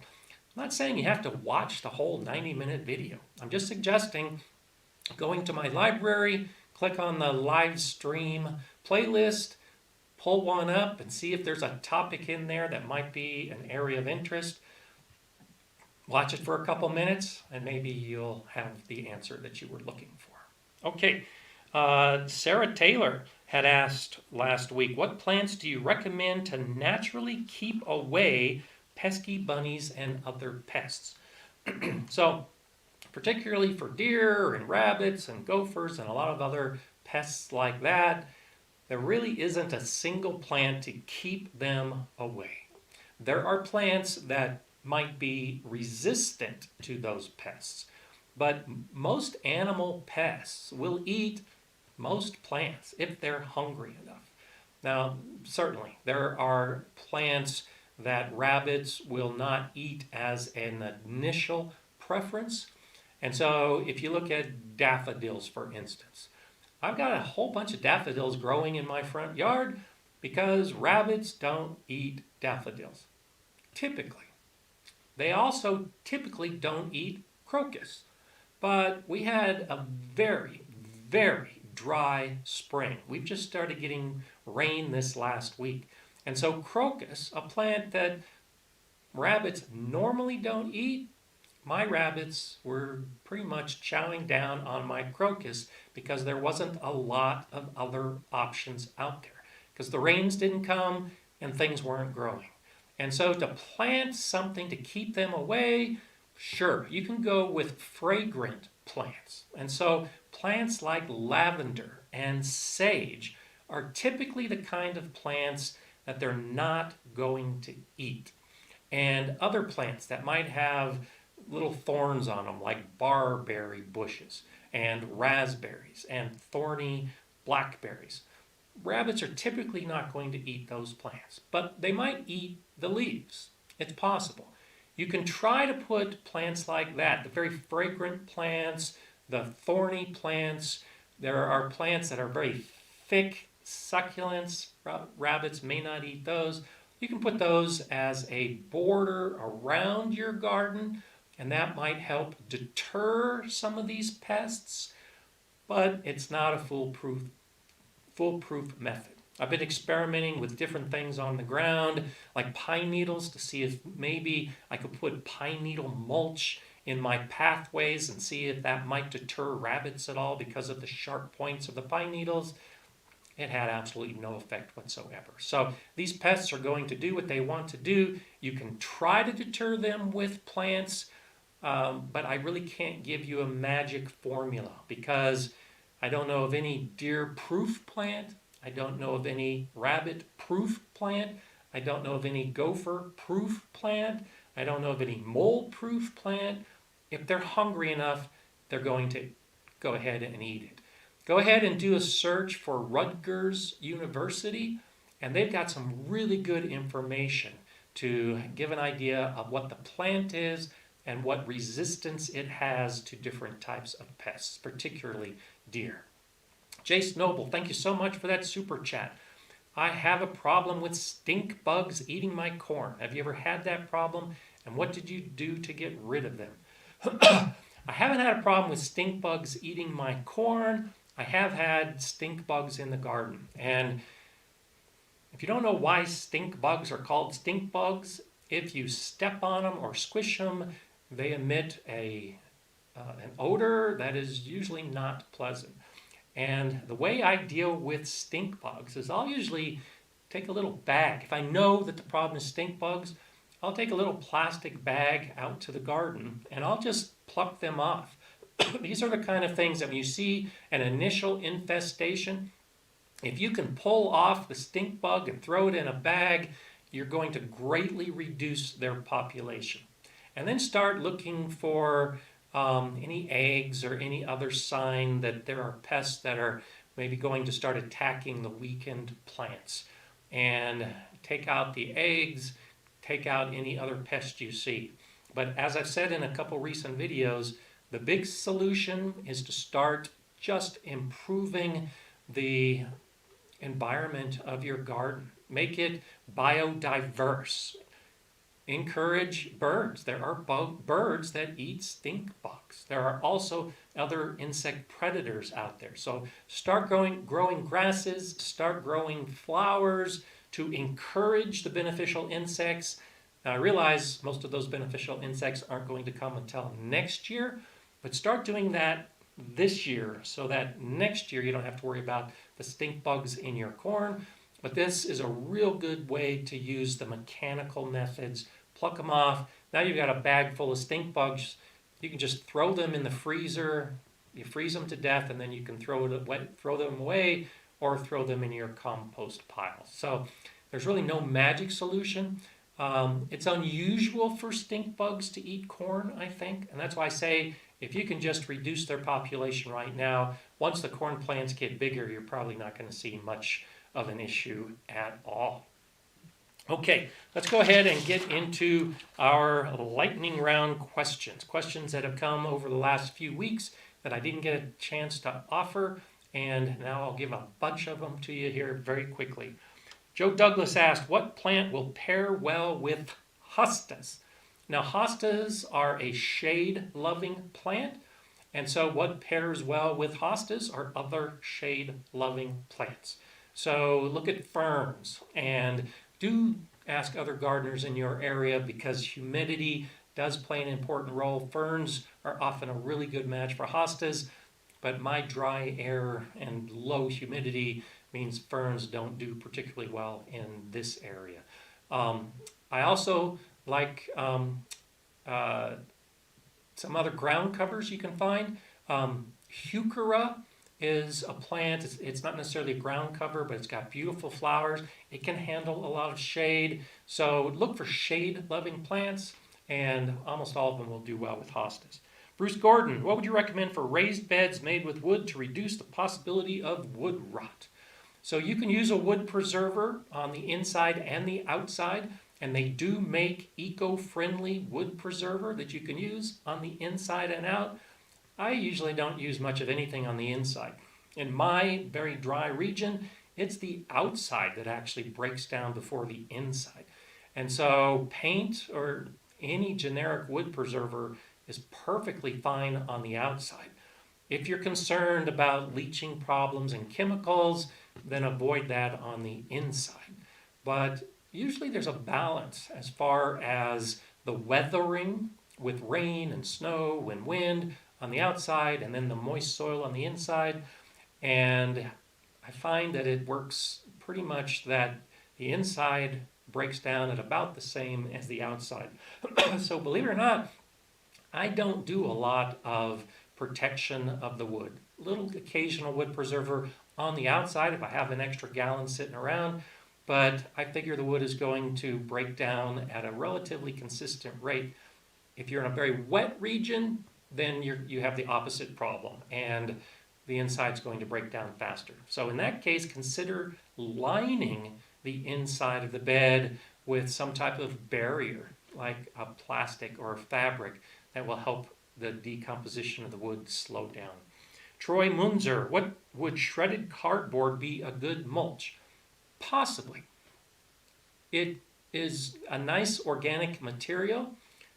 I'm not saying you have to watch the whole 90-minute video. I'm just suggesting going to my library, click on the live stream playlist, pull one up and see if there's a topic in there that might be an area of interest. Watch it for a couple minutes and maybe you'll have the answer that you were looking for. Okay, Sarah Taylor had asked last week, what plants do you recommend to naturally keep away pesky bunnies and other pests? So, particularly for deer and rabbits and gophers and a lot of other pests like that, there really isn't a single plant to keep them away. There are plants that might be resistant to those pests, but most animal pests will eat most plants if they're hungry enough. Now, certainly, there are plants that rabbits will not eat as an initial preference. And so if you look at daffodils, for instance, I've got a whole bunch of daffodils growing in my front yard because rabbits don't eat daffodils, typically. They also typically don't eat crocus. But we had a very, very dry spring. We've just started getting rain this last week. And so crocus, a plant that rabbits normally don't eat, my rabbits were pretty much chowing down on my crocus because there wasn't a lot of other options out there. Because the rains didn't come and things weren't growing. And so to plant something to keep them away, sure, you can go with fragrant plants. And so plants like lavender and sage are typically the kind of plants that they're not going to eat. And other plants that might have little thorns on them, like barberry bushes and raspberries and thorny blackberries. Rabbits are typically not going to eat those plants, but they might eat the leaves. It's possible. You can try to put plants like that, the very fragrant plants, the thorny plants. There are plants that are very thick succulents. Rabbits may not eat those. You can put those as a border around your garden, and that might help deter some of these pests, but it's not a foolproof method. I've been experimenting with different things on the ground, like pine needles, to see if maybe I could put pine needle mulch in my pathways and see if that might deter rabbits at all because of the sharp points of the pine needles. It had absolutely no effect whatsoever. So these pests are going to do what they want to do. You can try to deter them with plants, but I really can't give you a magic formula because I don't know of any deer-proof plant. I don't know of any rabbit-proof plant. I don't know of any gopher-proof plant. I don't know of any mole-proof plant. If they're hungry enough, they're going to go ahead and eat it. Go ahead and do a search for Rutgers University, and they've got some really good information to give an idea of what the plant is and what resistance it has to different types of pests, particularly deer. Jace Noble, thank you so much for that super chat. I have a problem with stink bugs eating my corn. Have you ever had that problem? And what did you do to get rid of them? I haven't had a problem with stink bugs eating my corn. I have had stink bugs in the garden. And if you don't know why stink bugs are called stink bugs, if you step on them or squish them, they emit an odor that is usually not pleasant. And the way I deal with stink bugs is I'll usually take a little bag. If I know that the problem is stink bugs, I'll take a little plastic bag out to the garden and I'll just pluck them off. These are the kind of things that when you see an initial infestation, if you can pull off the stink bug and throw it in a bag, you're going to greatly reduce their population. And then start looking for any eggs or any other sign that there are pests that are maybe going to start attacking the weakened plants. and take out the eggs, take out any other pests you see. But as I've said in a couple recent videos, the big solution is to start just improving the environment of your garden. Make it biodiverse. Encourage birds. There are birds that eat stink bugs. There are also other insect predators out there. So start growing grasses, start growing flowers to encourage the beneficial insects. Now, I realize most of those beneficial insects aren't going to come until next year, but start doing that this year so that next year you don't have to worry about the stink bugs in your corn. But this is a real good way to use the mechanical methods. Pluck them off. Now you've got a bag full of stink bugs. You can just throw them in the freezer. You freeze them to death, and then you can throw them away or throw them in your compost pile. So there's really no magic solution. It's unusual for stink bugs to eat corn, I think, and that's why I say if you can just reduce their population right now, once the corn plants get bigger, you're probably not going to see much of an issue at all. Okay, let's go ahead and get into our lightning round questions that have come over the last few weeks that I didn't get a chance to offer, and now I'll give a bunch of them to you here very quickly. Joe Douglas asked, what plant will pair well with hostas? Now, hostas are a shade-loving plant, and so what pairs well with hostas are other shade-loving plants. So look at ferns, and do ask other gardeners in your area because humidity does play an important role. Ferns are often a really good match for hostas, but my dry air and low humidity means ferns don't do particularly well in this area. I also like some other ground covers you can find. Heuchera is a plant. It's not necessarily a ground cover, but it's got beautiful flowers. It can handle a lot of shade. So look for shade-loving plants, and almost all of them will do well with hostas. Bruce Gordon, what would you recommend for raised beds made with wood to reduce the possibility of wood rot? So you can use a wood preserver on the inside and the outside, and they do make eco-friendly wood preserver that you can use on the inside and out. I usually don't use much of anything on the inside. In my very dry region, it's the outside that actually breaks down before the inside. And so paint or any generic wood preserver is perfectly fine on the outside. If you're concerned about leaching problems and chemicals, then avoid that on the inside. But usually there's a balance as far as the weathering with rain and snow and wind on the outside, and then the moist soil on the inside. And I find that it works pretty much that the inside breaks down at about the same as the outside. So believe it or not, I don't do a lot of protection of the wood. Little occasional wood preserver on the outside if I have an extra gallon sitting around, but I figure the wood is going to break down at a relatively consistent rate. If you're in a very wet region, then you have the opposite problem, and the inside's going to break down faster. So in that case, consider lining the inside of the bed with some type of barrier, like a plastic or a fabric, that will help the decomposition of the wood slow down. Troy Munzer, what would shredded cardboard be a good mulch? Possibly. It is a nice organic material.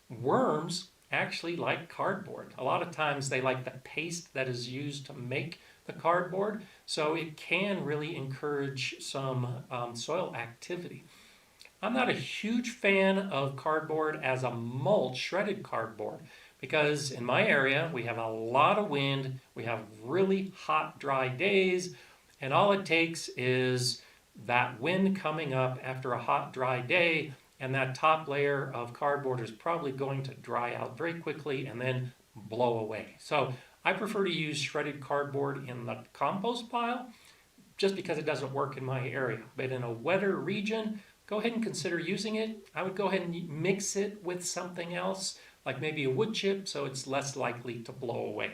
Worms actually like cardboard. A lot of times they like the paste that is used to make the cardboard, so it can really encourage some soil activity. I'm not a huge fan of cardboard as a mulch, shredded cardboard, because in my area we have a lot of wind, we have really hot, dry days, and all it takes is that wind coming up after a hot, dry day, and that top layer of cardboard is probably going to dry out very quickly and then blow away. So I prefer to use shredded cardboard in the compost pile just because it doesn't work in my area. But in a wetter region, go ahead and consider using it. I would go ahead and mix it with something else, like maybe a wood chip, so it's less likely to blow away.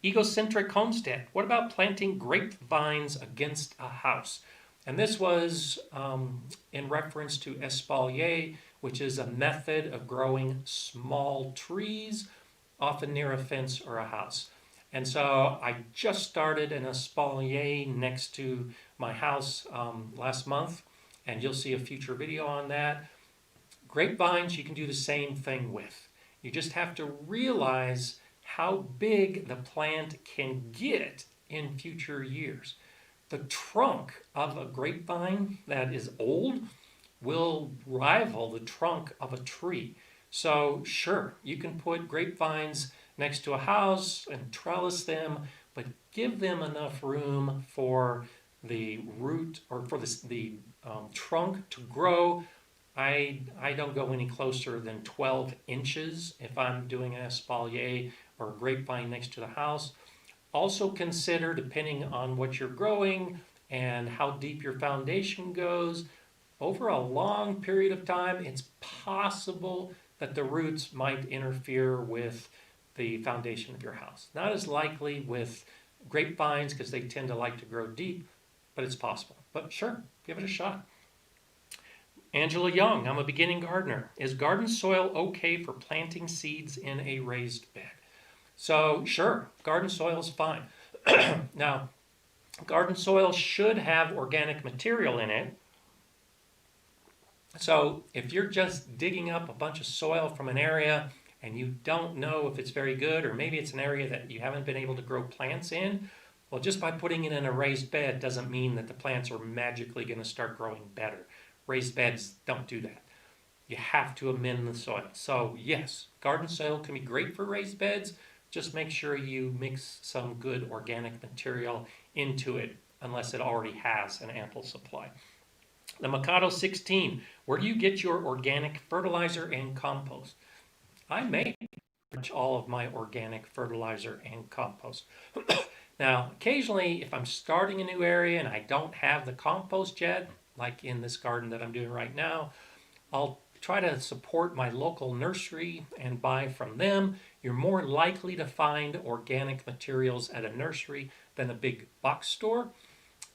Egocentric Homestead, what about planting grapevines against a house? And this was in reference to Espalier, which is a method of growing small trees, often near a fence or a house. And so I just started an espalier next to my house last month, and you'll see a future video on that. Grapevines you can do the same thing with. You just have to realize how big the plant can get in future years. The trunk of a grapevine that is old will rival the trunk of a tree. So sure, you can put grapevines next to a house and trellis them, but give them enough room for the root or for the trunk to grow. I don't go any closer than 12 inches if I'm doing an espalier or a grapevine next to the house. Also consider, depending on what you're growing and how deep your foundation goes, over a long period of time, it's possible that the roots might interfere with the foundation of your house. Not as likely with grapevines because they tend to like to grow deep, but it's possible. But sure, give it a shot. Angela Young, I'm a beginning gardener. Is garden soil okay for planting seeds in a raised bed? So sure, garden soil is fine. Now, garden soil should have organic material in it. So if you're just digging up a bunch of soil from an area and you don't know if it's very good, or maybe it's an area that you haven't been able to grow plants in, well, just by putting it in a raised bed doesn't mean that the plants are magically going to start growing better. Raised beds don't do that. You have to amend the soil. So yes, garden soil can be great for raised beds. Just make sure you mix some good organic material into it, unless it already has an ample supply. The Mikado 16, where do you get your organic fertilizer and compost? I make all of my organic fertilizer and compost. Now, occasionally, if I'm starting a new area and I don't have the compost yet, like in this garden that I'm doing right now, I'll try to support my local nursery and buy from them. You're more likely to find organic materials at a nursery than a big box store.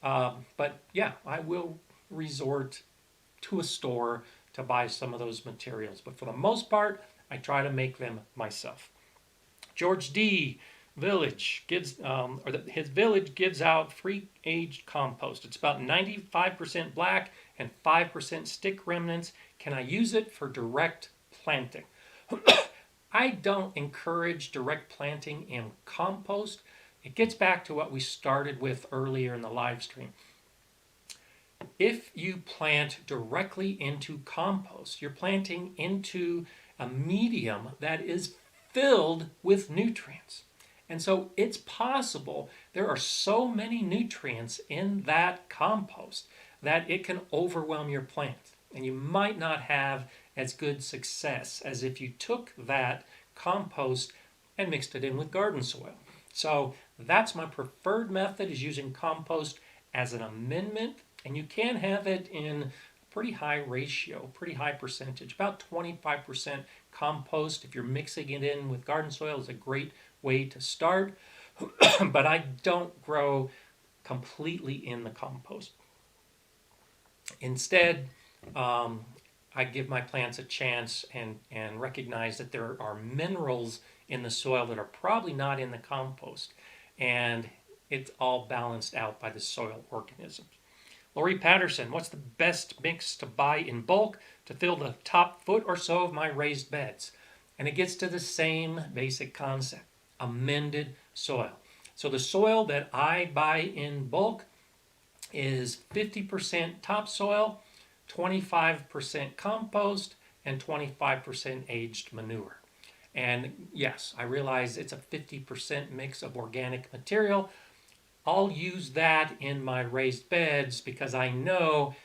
But yeah, I will resort to a store to buy some of those materials. But for the most part, I try to make them myself. George D. Village gives, his village gives out free aged compost. It's about 95% black and 5% stick remnants. Can I use it for direct planting? I don't encourage direct planting in compost. It gets back to what we started with earlier in the live stream. If you plant directly into compost, you're planting into a medium that is filled with nutrients. And so it's possible there are so many nutrients in that compost that it can overwhelm your plant. And you might not have as good success as if you took that compost and mixed it in with garden soil. So that's my preferred method, is using compost as an amendment. And you can have it in a pretty high ratio, pretty high percentage. About 25% compost, if you're mixing it in with garden soil, is a great way to start. But I don't grow completely in the compost. Instead, I give my plants a chance and recognize that there are minerals in the soil that are probably not in the compost. And it's all balanced out by the soil organisms. Lori Patterson, what's the best mix to buy in bulk to fill the top foot or so of my raised beds? And it gets to the same basic concept, amended soil. So the soil that I buy in bulk is 50% topsoil, 25% compost, and 25% aged manure. And yes, I realize it's a 50% mix of organic material. I'll use that in my raised beds because I know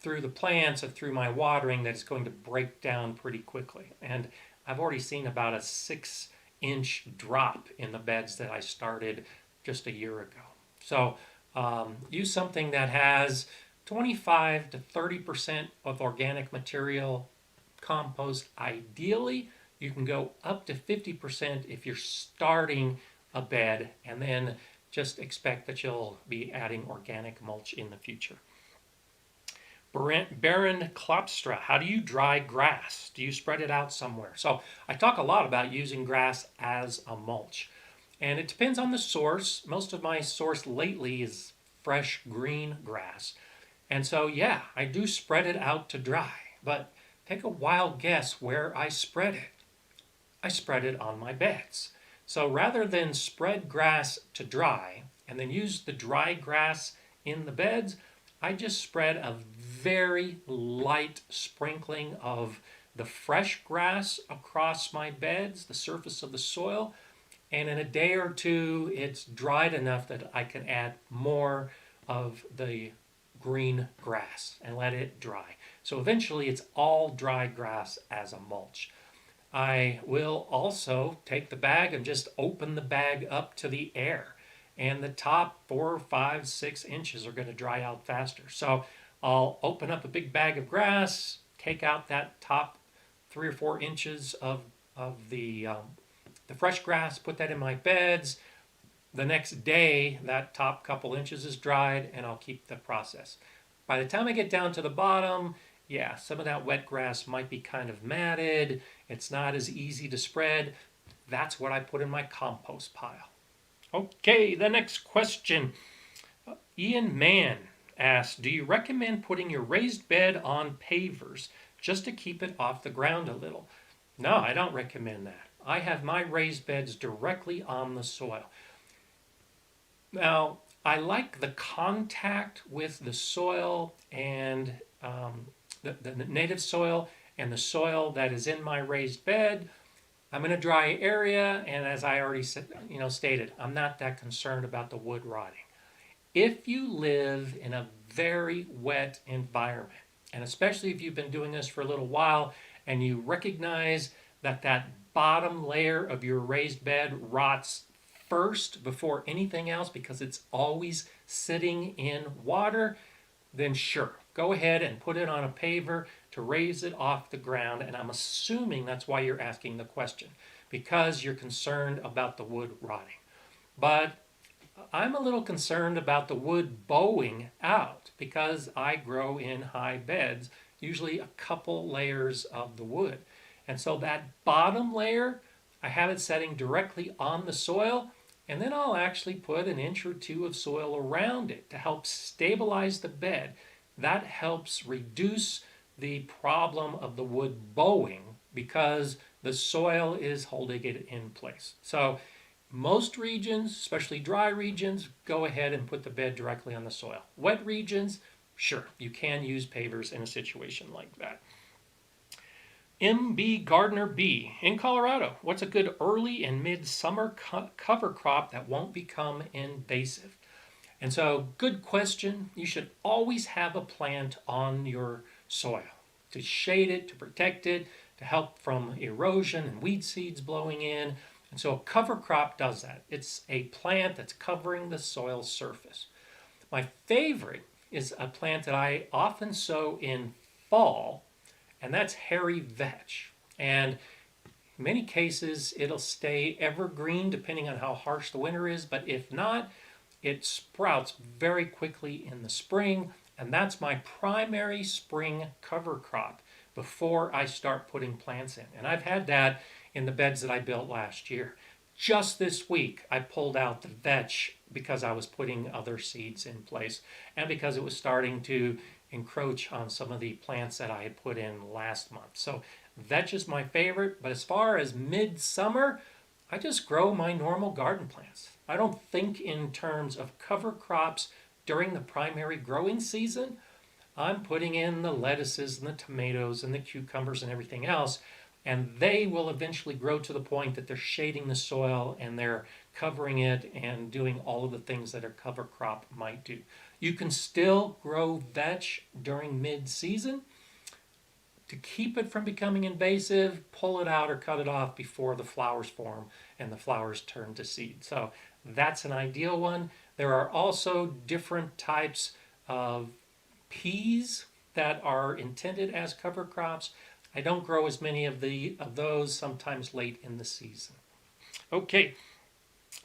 through the plants and through my watering that it's going to break down pretty quickly. And I've already seen about a 6-inch drop in the beds that I started just a year ago. So use something that has 25 to 30% of organic material compost. Ideally, you can go up to 50% if you're starting a bed, and then just expect that you'll be adding organic mulch in the future. Baron Klopstra, how do you dry grass? Do you spread it out somewhere? So I talk a lot about using grass as a mulch. And it depends on the source. Most of my source lately is fresh green grass. And so, yeah, I do spread it out to dry. But take a wild guess where I spread it. I spread it on my beds. So rather than spread grass to dry and then use the dry grass in the beds, I just spread a very light sprinkling of the fresh grass across my beds, the surface of the soil, and in a day or two it's dried enough that I can add more of the green grass and let it dry. So eventually it's all dry grass as a mulch. I will also take the bag and just open the bag up to the air. And the top 4, 5, 6 inches are going to dry out faster. So I'll open up a big bag of grass, take out that top 3 or 4 inches of the fresh grass, put that in my beds. The next day, that top couple inches is dried, and I'll keep the process. By the time I get down to the bottom, yeah, some of that wet grass might be kind of matted. It's not as easy to spread. That's what I put in my compost pile. Okay, the next question. Ian Mann asks, do you recommend putting your raised bed on pavers just to keep it off the ground a little? No, I don't recommend that. I have my raised beds directly on the soil. Now, I like the contact with the soil and the native soil and the soil that is in my raised bed. I'm in a dry area, and as I already stated, I'm not that concerned about the wood rotting. If you live in a very wet environment, and especially if you've been doing this for a little while, and you recognize that that bottom layer of your raised bed rots first before anything else because it's always sitting in water, then sure, go ahead and put it on a paver to raise it off the ground. And I'm assuming that's why you're asking the question, because you're concerned about the wood rotting. But I'm a little concerned about the wood bowing out because I grow in high beds, usually a couple layers of the wood. And so that bottom layer, I have it setting directly on the soil, and then I'll actually put an inch or two of soil around it to help stabilize the bed. That helps reduce the problem of the wood bowing because the soil is holding it in place. So most regions, especially dry regions, go ahead and put the bed directly on the soil. Wet regions, sure, you can use pavers in a situation like that. MB Gardner B. In Colorado, what's a good early and mid-summer cover crop that won't become invasive? And so, good question. You should always have a plant on your soil to shade it, to protect it, to help from erosion and weed seeds blowing in. And so a cover crop does that. It's a plant that's covering the soil surface. My favorite is a plant that I often sow in fall, and that's hairy vetch. And in many cases, it'll stay evergreen depending on how harsh the winter is, but if not, it sprouts very quickly in the spring, and that's my primary spring cover crop before I start putting plants in. And I've had that in the beds that I built last year. Just this week, I pulled out the vetch because I was putting other seeds in place and because it was starting to encroach on some of the plants that I had put in last month. So vetch is my favorite, but as far as midsummer, I just grow my normal garden plants. I don't think in terms of cover crops during the primary growing season. I'm putting in the lettuces and the tomatoes and the cucumbers and everything else, and they will eventually grow to the point that they're shading the soil and they're covering it and doing all of the things that a cover crop might do. You can still grow vetch during mid-season. To keep it from becoming invasive, pull it out or cut it off before the flowers form and the flowers turn to seed. So that's an ideal one. There are also different types of peas that are intended as cover crops. I don't grow as many of those, sometimes late in the season. Okay,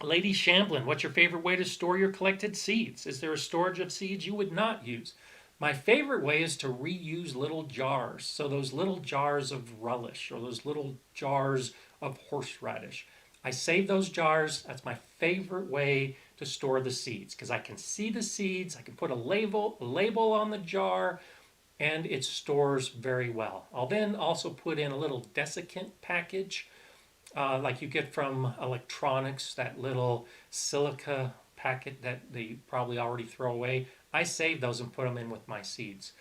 Lady Shamblin, what's your favorite way to store your collected seeds? Is there a storage of seeds you would not use? My favorite way is to reuse little jars. So those little jars of relish or those little jars of horseradish. I save those jars. That's my favorite way to store the seeds because I can see the seeds. I can put a label on the jar, and it stores very well. I'll then also put in a little desiccant package like you get from electronics, that little silica packet that they probably already throw away. I save those and put them in with my seeds.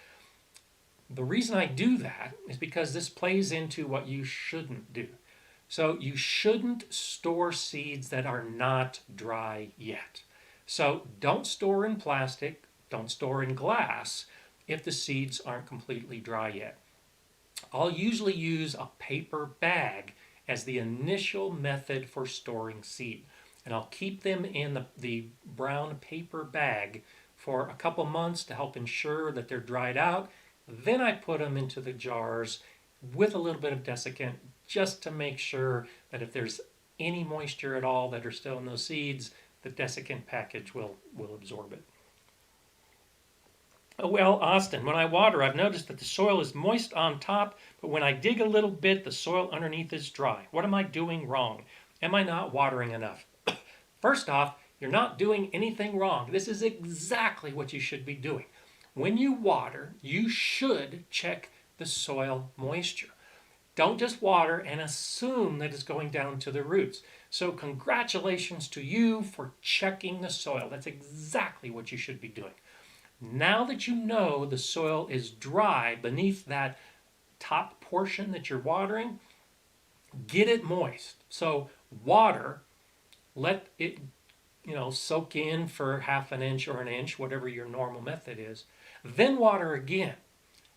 The reason I do that is because this plays into what you shouldn't do. So you shouldn't store seeds that are not dry yet. So don't store in plastic, don't store in glass if the seeds aren't completely dry yet. I'll usually use a paper bag as the initial method for storing seed. And I'll keep them in the brown paper bag for a couple months to help ensure that they're dried out. Then I put them into the jars with a little bit of desiccant just to make sure that if there's any moisture at all that are still in those seeds, the desiccant package will absorb it. Oh, well, Austin, when I water, I've noticed that the soil is moist on top, but when I dig a little bit, the soil underneath is dry. What am I doing wrong? Am I not watering enough? First off, you're not doing anything wrong. This is exactly what you should be doing. When you water, you should check the soil moisture. Don't just water and assume that it's going down to the roots. So congratulations to you for checking the soil. That's exactly what you should be doing. Now that you know the soil is dry beneath that top portion that you're watering, get it moist. So water, let it soak in for half an inch or an inch, whatever your normal method is. Then water again,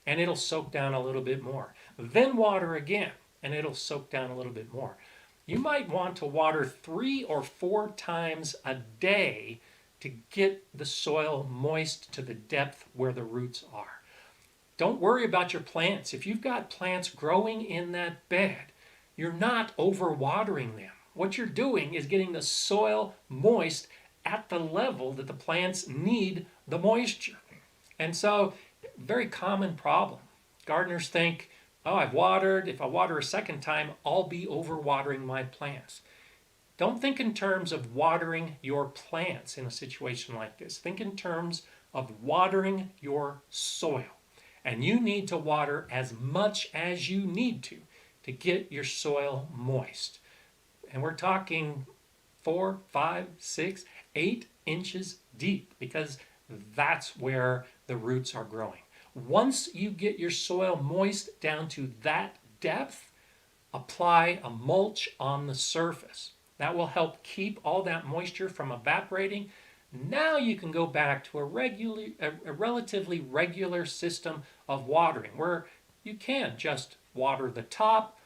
and it'll soak down a little bit more. Then water again, and it'll soak down a little bit more. You might want to water 3 or 4 times a day to get the soil moist to the depth where the roots are. Don't worry about your plants. If you've got plants growing in that bed, you're not overwatering them. What you're doing is getting the soil moist at the level that the plants need the moisture. And so, very common problem. Gardeners think, oh, I've watered. If I water a second time, I'll be overwatering my plants. Don't think in terms of watering your plants in a situation like this. Think in terms of watering your soil. And you need to water as much as you need to get your soil moist. And we're talking 4, 5, 6, 8 inches deep because that's where the roots are growing. Once you get your soil moist down to that depth, apply a mulch on the surface. That will help keep all that moisture from evaporating. Now you can go back to a relatively regular system of watering where you can just water the top,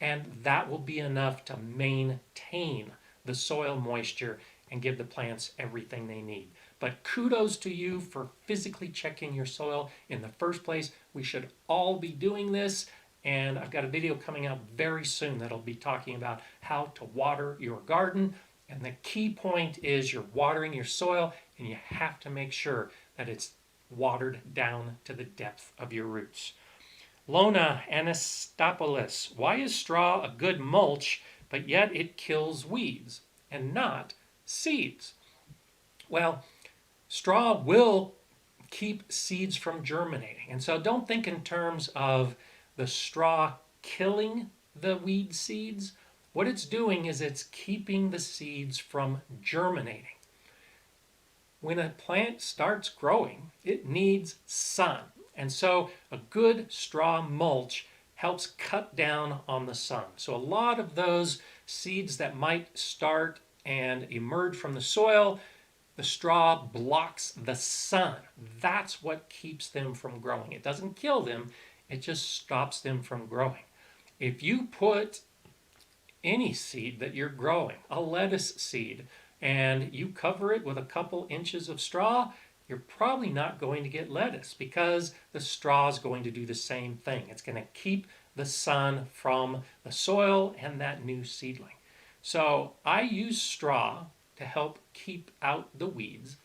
and that will be enough to maintain the soil moisture and give the plants everything they need. But kudos to you for physically checking your soil in the first place. We should all be doing this. And I've got a video coming out very soon that'll be talking about how to water your garden. And the key point is you're watering your soil and you have to make sure that it's watered down to the depth of your roots. Lona Anastopoulos, why is straw a good mulch, but yet it kills weeds and not seeds? Well, straw will keep seeds from germinating. And so don't think in terms of the straw killing the weed seeds. What it's doing is it's keeping the seeds from germinating. When a plant starts growing, it needs sun. And so a good straw mulch helps cut down on the sun. So a lot of those seeds that might start and emerge from the soil, the straw blocks the sun. That's what keeps them from growing. It doesn't kill them. It just stops them from growing. If you put any seed that you're growing, a lettuce seed, and you cover it with a couple inches of straw, you're probably not going to get lettuce because the straw is going to do the same thing. It's going to keep the sun from the soil and that new seedling. So I use straw to help keep out the weeds.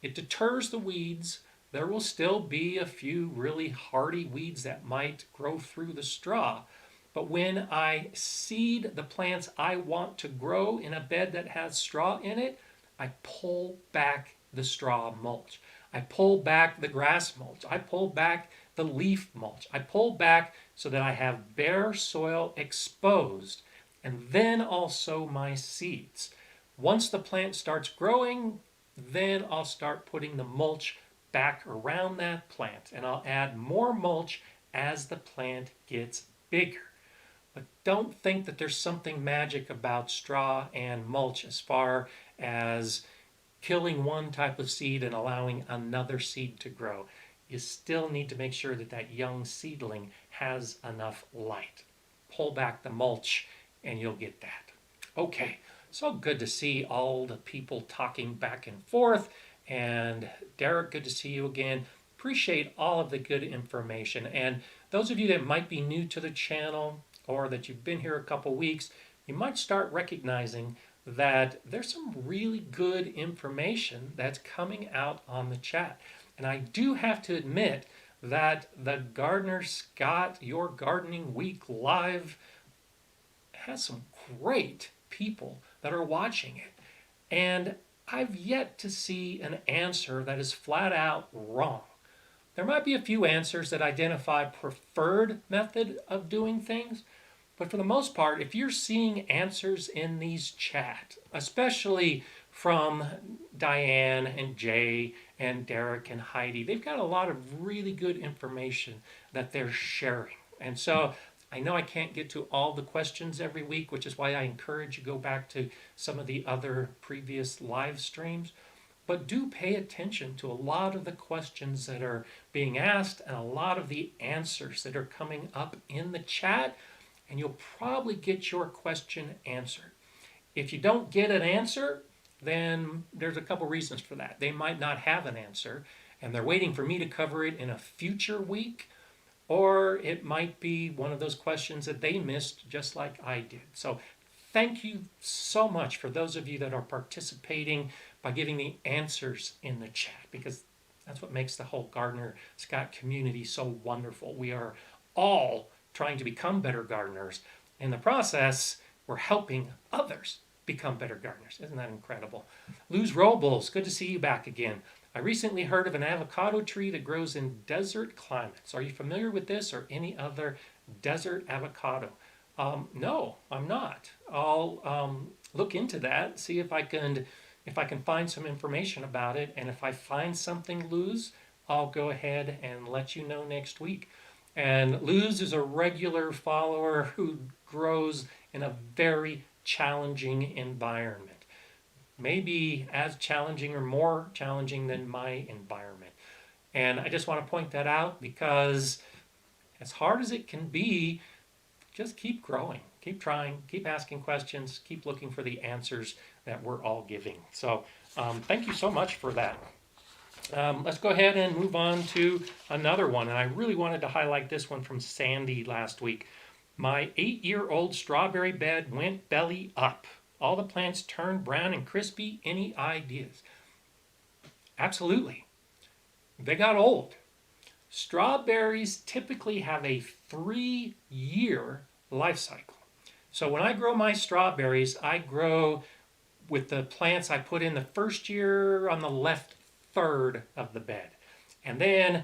It deters the weeds there will still be a few really hardy weeds that might grow through the straw. But when I seed the plants I want to grow in a bed that has straw in it, I pull back the straw mulch. I pull back the grass mulch. I pull back the leaf mulch. I pull back so that I have bare soil exposed, and then also my seeds. Once the plant starts growing, then I'll start putting the mulch back around that plant, and I'll add more mulch as the plant gets bigger. But don't think that there's something magic about straw and mulch as far as killing one type of seed and allowing another seed to grow. You still need to make sure that that young seedling has enough light. Pull back the mulch and you'll get that. Okay, so good to see all the people talking back and forth. And Derek, good to see you again. Appreciate all of the good information. And those of you that might be new to the channel or that you've been here a couple weeks, you might start recognizing that there's some really good information that's coming out on the chat. And I do have to admit that the Gardener Scott Your Gardening Week Live has some great people that are watching it. And I've yet to see an answer that is flat out wrong. There might be a few answers that identify preferred method of doing things, but for the most part, if you're seeing answers in these chat, especially from Diane and Jay and Derek and Heidi, they've got a lot of really good information that they're sharing. And so I know I can't get to all the questions every week, which is why I encourage you to go back to some of the other previous live streams. But do pay attention to a lot of the questions that are being asked and a lot of the answers that are coming up in the chat, and you'll probably get your question answered. If you don't get an answer, then there's a couple reasons for that. They might not have an answer, and they're waiting for me to cover it in a future week, or it might be one of those questions that they missed just like I did. So thank you so much for those of you that are participating by giving the answers in the chat, because that's what makes the whole Gardener Scott community so wonderful. We are all trying to become better gardeners. In the process, we're helping others become better gardeners. Isn't that incredible? Luz Robles, good to see you back again. I recently heard of an avocado tree that grows in desert climates. Are you familiar with this or any other desert avocado? No, I'm not. I'll look into that, see if I can find some information about it. And if I find something, Luz, I'll go ahead and let you know next week. And Luz is a regular follower who grows in a very challenging environment. Maybe as challenging or more challenging than my environment. And I just want to point that out because as hard as it can be, just keep growing, keep trying, keep asking questions, keep looking for the answers that we're all giving. So thank you so much for that. Let's go ahead and move on to another one. And I really wanted to highlight this one from Sandy last week. My 8-year-old strawberry bed went belly up. All the plants turned brown and crispy. Any ideas? Absolutely. They got old. Strawberries typically have a 3-year life cycle. So when I grow my strawberries, I grow with the plants I put in the first year on the left third of the bed. And then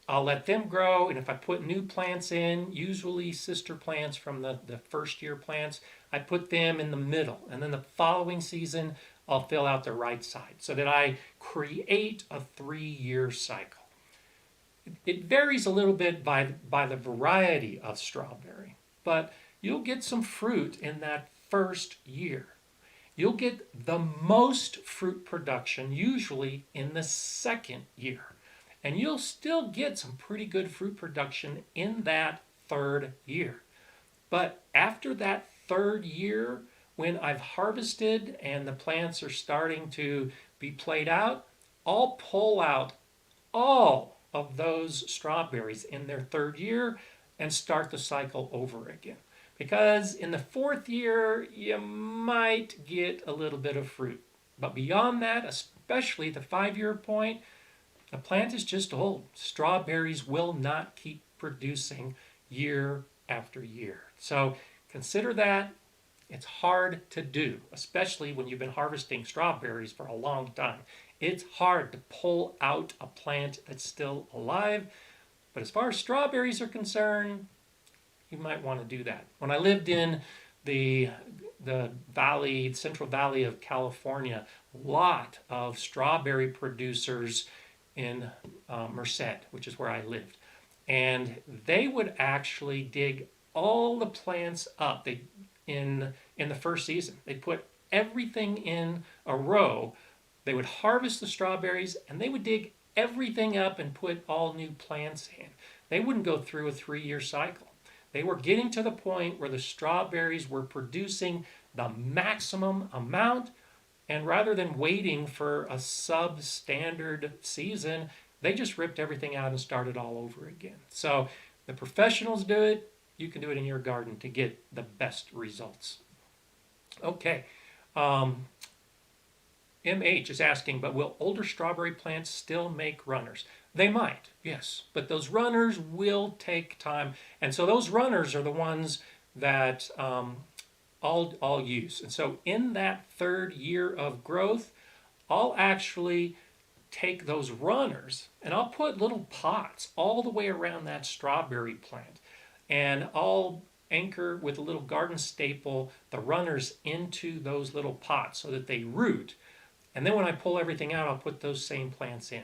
I'll let them grow, and if I put new plants in, usually sister plants from the first year plants, I put them in the middle. And then the following season, I'll fill out the right side so that I create a 3-year cycle. It varies a little bit by the variety of strawberry, but you'll get some fruit in that first year. You'll get the most fruit production usually in the second year. And you'll still get some pretty good fruit production in that third year. But after that third year, when I've harvested and the plants are starting to be played out, I'll pull out all of those strawberries in their third year and start the cycle over again. Because in the fourth year, you might get a little bit of fruit. But beyond that, especially the 5-year point, The plant is just old. Strawberries will not keep producing year after year. So consider that. It's hard to do, especially when you've been harvesting strawberries for a long time. It's hard to pull out a plant that's still alive. But as far as strawberries are concerned, you might want to do that. When I lived in the valley, Central Valley of California, a lot of strawberry producers in Merced, which is where I lived. And they would actually dig all the plants up in the first season. They'd put everything in a row. They would harvest the strawberries and they would dig everything up and put all new plants in. They wouldn't go through a 3-year cycle. They were getting to the point where the strawberries were producing the maximum amount, and rather than waiting for a substandard season, they just ripped everything out and started all over again. So the professionals do it. You can do it in your garden to get the best results. Okay. MH is asking, but will older strawberry plants still make runners? They might, yes, but those runners will take time. And so those runners are the ones that I'll use. And so in that 3rd year of growth, I'll actually take those runners and I'll put little pots all the way around that strawberry plant. And I'll anchor with a little garden staple the runners into those little pots so that they root. And then when I pull everything out, I'll put those same plants in.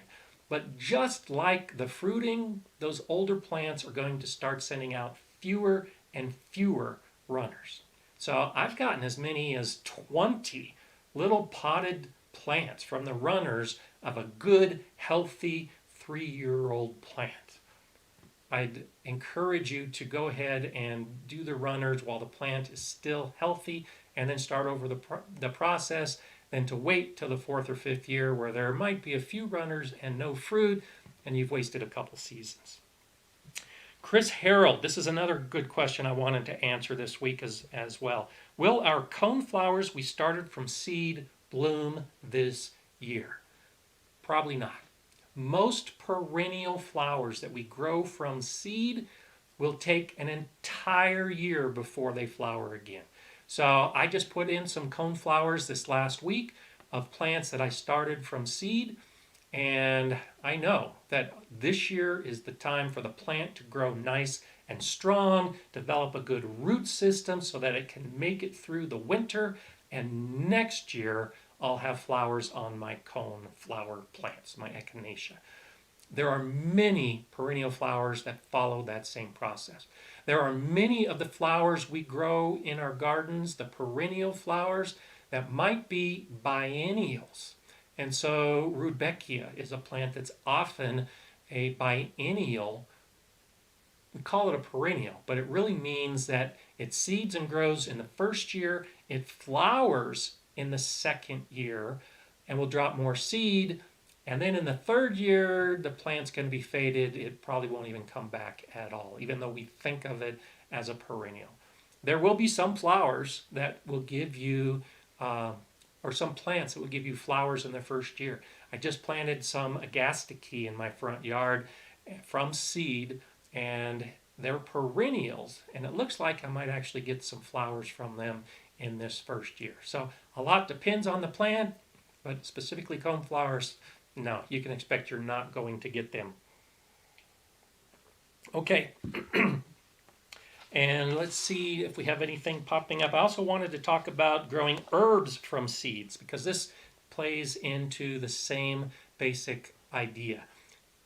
But just like the fruiting, those older plants are going to start sending out fewer and fewer runners. So I've gotten as many as 20 little potted plants from the runners of a good, healthy 3-year-old plant. I'd encourage you to go ahead and do the runners while the plant is still healthy and then start over the process, than to wait till the 4th or 5th year where there might be a few runners and no fruit and you've wasted a couple seasons. Chris Harold, this is another good question I wanted to answer this week as well. Will our coneflowers we started from seed bloom this year? Probably not. Most perennial flowers that we grow from seed will take an entire year before they flower again. So I just put in some coneflowers this last week of plants that I started from seed, and I know that this year is the time for the plant to grow nice and strong, develop a good root system so that it can make it through the winter, and next year I'll have flowers on my coneflower plants, my echinacea. There are many perennial flowers that follow that same process. There are many of the flowers we grow in our gardens, the perennial flowers, that might be biennials. And so Rudbeckia is a plant that's often a biennial. We call it a perennial, but it really means that it seeds and grows in the first year, it flowers in the 2nd year, and will drop more seed. And then in the 3rd year, the plant's going to be faded. It probably won't even come back at all, even though we think of it as a perennial. There will be some flowers that will give you, or some plants that will give you flowers in the 1st year. I just planted some agastache in my front yard from seed, and they're perennials. And it looks like I might actually get some flowers from them in this 1st year. So a lot depends on the plant, but specifically coneflowers, no, you can expect you're not going to get them. Okay, and let's see if we have anything popping up. I also wanted to talk about growing herbs from seeds because this plays into the same basic idea.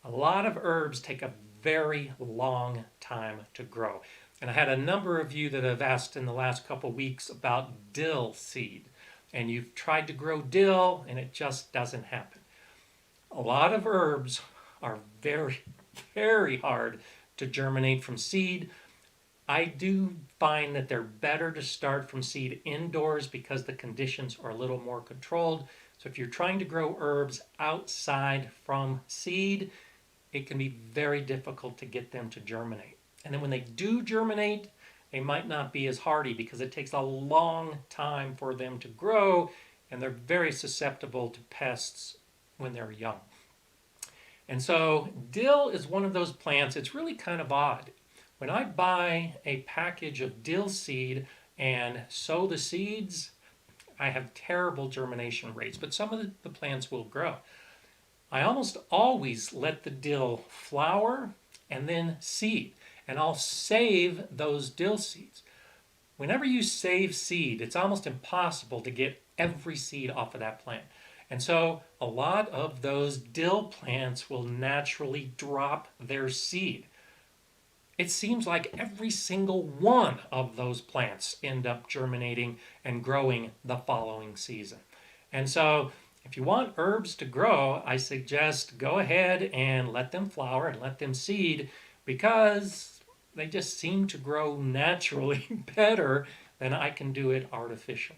A lot of herbs take a very long time to grow. And I had a number of you that have asked in the last couple weeks about dill seed. And you've tried to grow dill and it just doesn't happen. A lot of herbs are very, very hard to germinate from seed. I do find that they're better to start from seed indoors because the conditions are a little more controlled. So if you're trying to grow herbs outside from seed, it can be very difficult to get them to germinate. And then when they do germinate, they might not be as hardy because it takes a long time for them to grow, and they're very susceptible to pests when they're young. And so dill is one of those plants, it's really kind of odd. When I buy a package of dill seed and sow the seeds, I have terrible germination rates, but some of the plants will grow. I almost always let the dill flower and then seed, and I'll save those dill seeds. Whenever you save seed, it's almost impossible to get every seed off of that plant. And so a lot of those dill plants will naturally drop their seed. It seems like every single one of those plants end up germinating and growing the following season. And so if you want herbs to grow, I suggest go ahead and let them flower and let them seed, because they just seem to grow naturally better than I can do it artificially.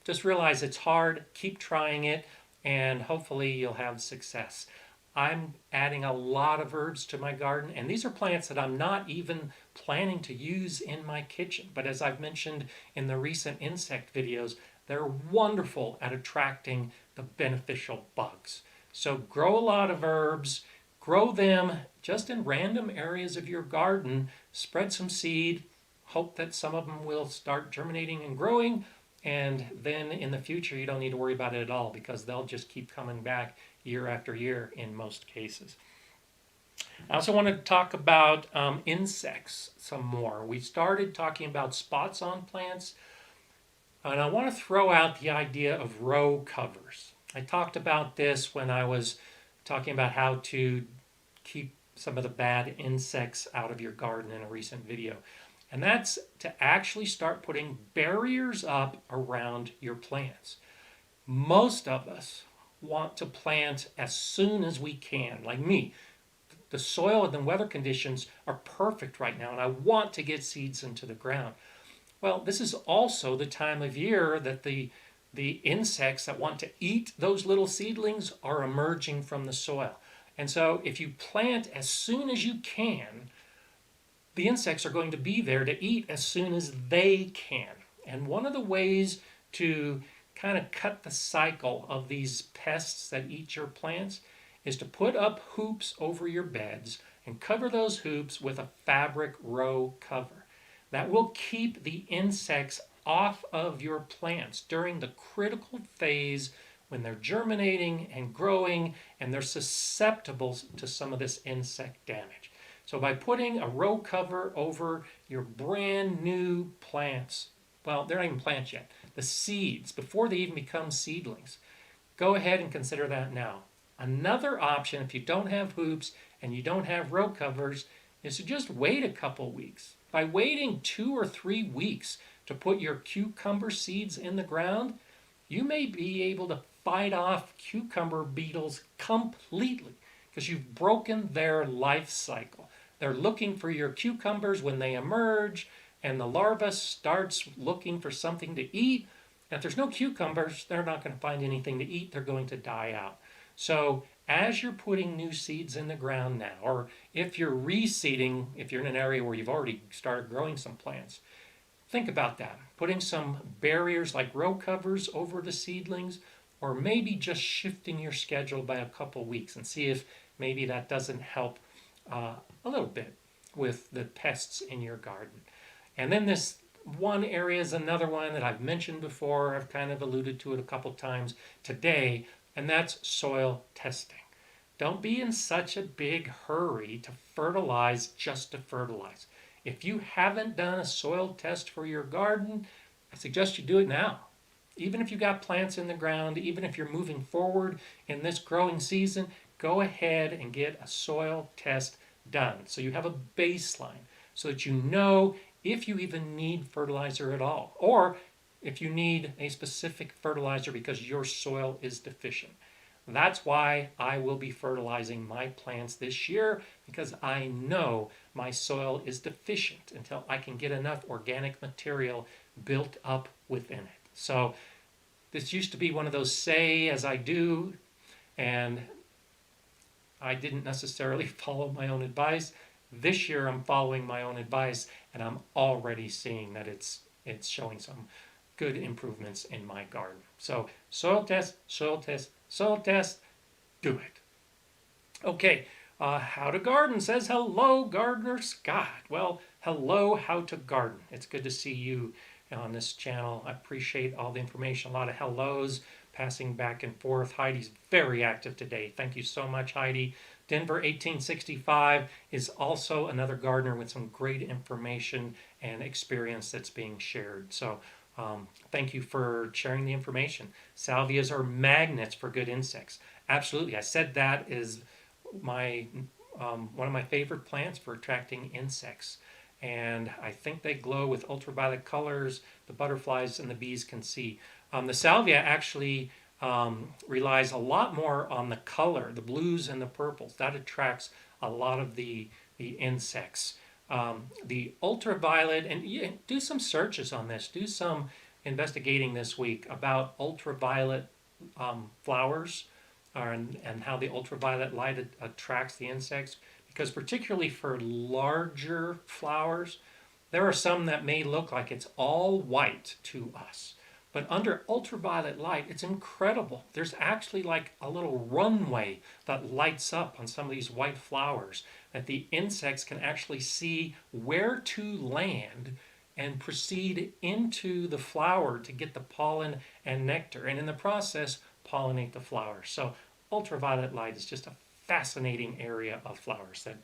Just realize it's hard, keep trying it, and hopefully you'll have success. I'm adding a lot of herbs to my garden, and these are plants that I'm not even planning to use in my kitchen. But as I've mentioned in the recent insect videos, they're wonderful at attracting the beneficial bugs. So grow a lot of herbs, grow them just in random areas of your garden, spread some seed, hope that some of them will start germinating and growing, and then in the future you don't need to worry about it at all, because they'll just keep coming back year after year in most cases. I also want to talk about insects some more. We started talking about spots on plants, and I want to throw out the idea of row covers. I talked about this when I was talking about how to keep some of the bad insects out of your garden in a recent video. And that's to actually start putting barriers up around your plants. Most of us want to plant as soon as we can, like me. The soil and the weather conditions are perfect right now, and I want to get seeds into the ground. Well, this is also the time of year that the insects that want to eat those little seedlings are emerging from the soil. And so if you plant as soon as you can, the insects are going to be there to eat as soon as they can. And one of the ways to kind of cut the cycle of these pests that eat your plants is to put up hoops over your beds and cover those hoops with a fabric row cover. That will keep the insects off of your plants during the critical phase when they're germinating and growing and they're susceptible to some of this insect damage. So by putting a row cover over your brand new plants, well, they're not even plants yet, the seeds, before they even become seedlings, go ahead and consider that now. Another option, if you don't have hoops and you don't have row covers, is to just wait a couple weeks. By waiting 2 or 3 weeks to put your cucumber seeds in the ground, you may be able to fight off cucumber beetles completely, because you've broken their life cycle. They're looking for your cucumbers when they emerge, and the larva starts looking for something to eat. And if there's no cucumbers, they're not going to find anything to eat. They're going to die out. So as you're putting new seeds in the ground now, or if you're reseeding, if you're in an area where you've already started growing some plants, think about that. Putting some barriers like row covers over the seedlings, or maybe just shifting your schedule by a couple weeks, and see if maybe that doesn't help a little bit with the pests in your garden. And then this one area is another one that I've mentioned before. I've kind of alluded to it a couple times today, and that's soil testing. Don't be in such a big hurry to fertilize just to fertilize. If you haven't done a soil test for your garden, I suggest you do it now. Even if you got plants in the ground, even if you're moving forward in this growing season, go ahead and get a soil test done so you have a baseline, so that you know if you even need fertilizer at all, or if you need a specific fertilizer because your soil is deficient. That's why I will be fertilizing my plants this year, because I know my soil is deficient until I can get enough organic material built up within it. So this used to be one of those say as I do, and I didn't necessarily follow my own advice. This year I'm following my own advice, and I'm already seeing that it's showing some good improvements in my garden. So soil test, soil test, soil test, do it. Okay, How to Garden says, hello, Gardener Scott. Well, hello, How to Garden. It's good to see you on this channel. I appreciate all the information, a lot of hellos passing back and forth. Heidi's very active today. Thank you so much, Heidi. Denver 1865 is also another gardener with some great information and experience that's being shared. So thank you for sharing the information. Salvias are magnets for good insects. Absolutely. I said that is my one of my favorite plants for attracting insects. And I think they glow with ultraviolet colors. The butterflies and the bees can see. The salvia actually relies a lot more on the color, the blues and the purples. That attracts a lot of the insects. The ultraviolet, and yeah, do some searches on this. Do some investigating this week about ultraviolet flowers and how the ultraviolet light attracts the insects. Because particularly for larger flowers, there are some that may look like it's all white to us. But under ultraviolet light, it's incredible. There's actually like a little runway that lights up on some of these white flowers that the insects can actually see where to land and proceed into the flower to get the pollen and nectar, and in the process, pollinate the flowers. So ultraviolet light is just a fascinating area of flowers that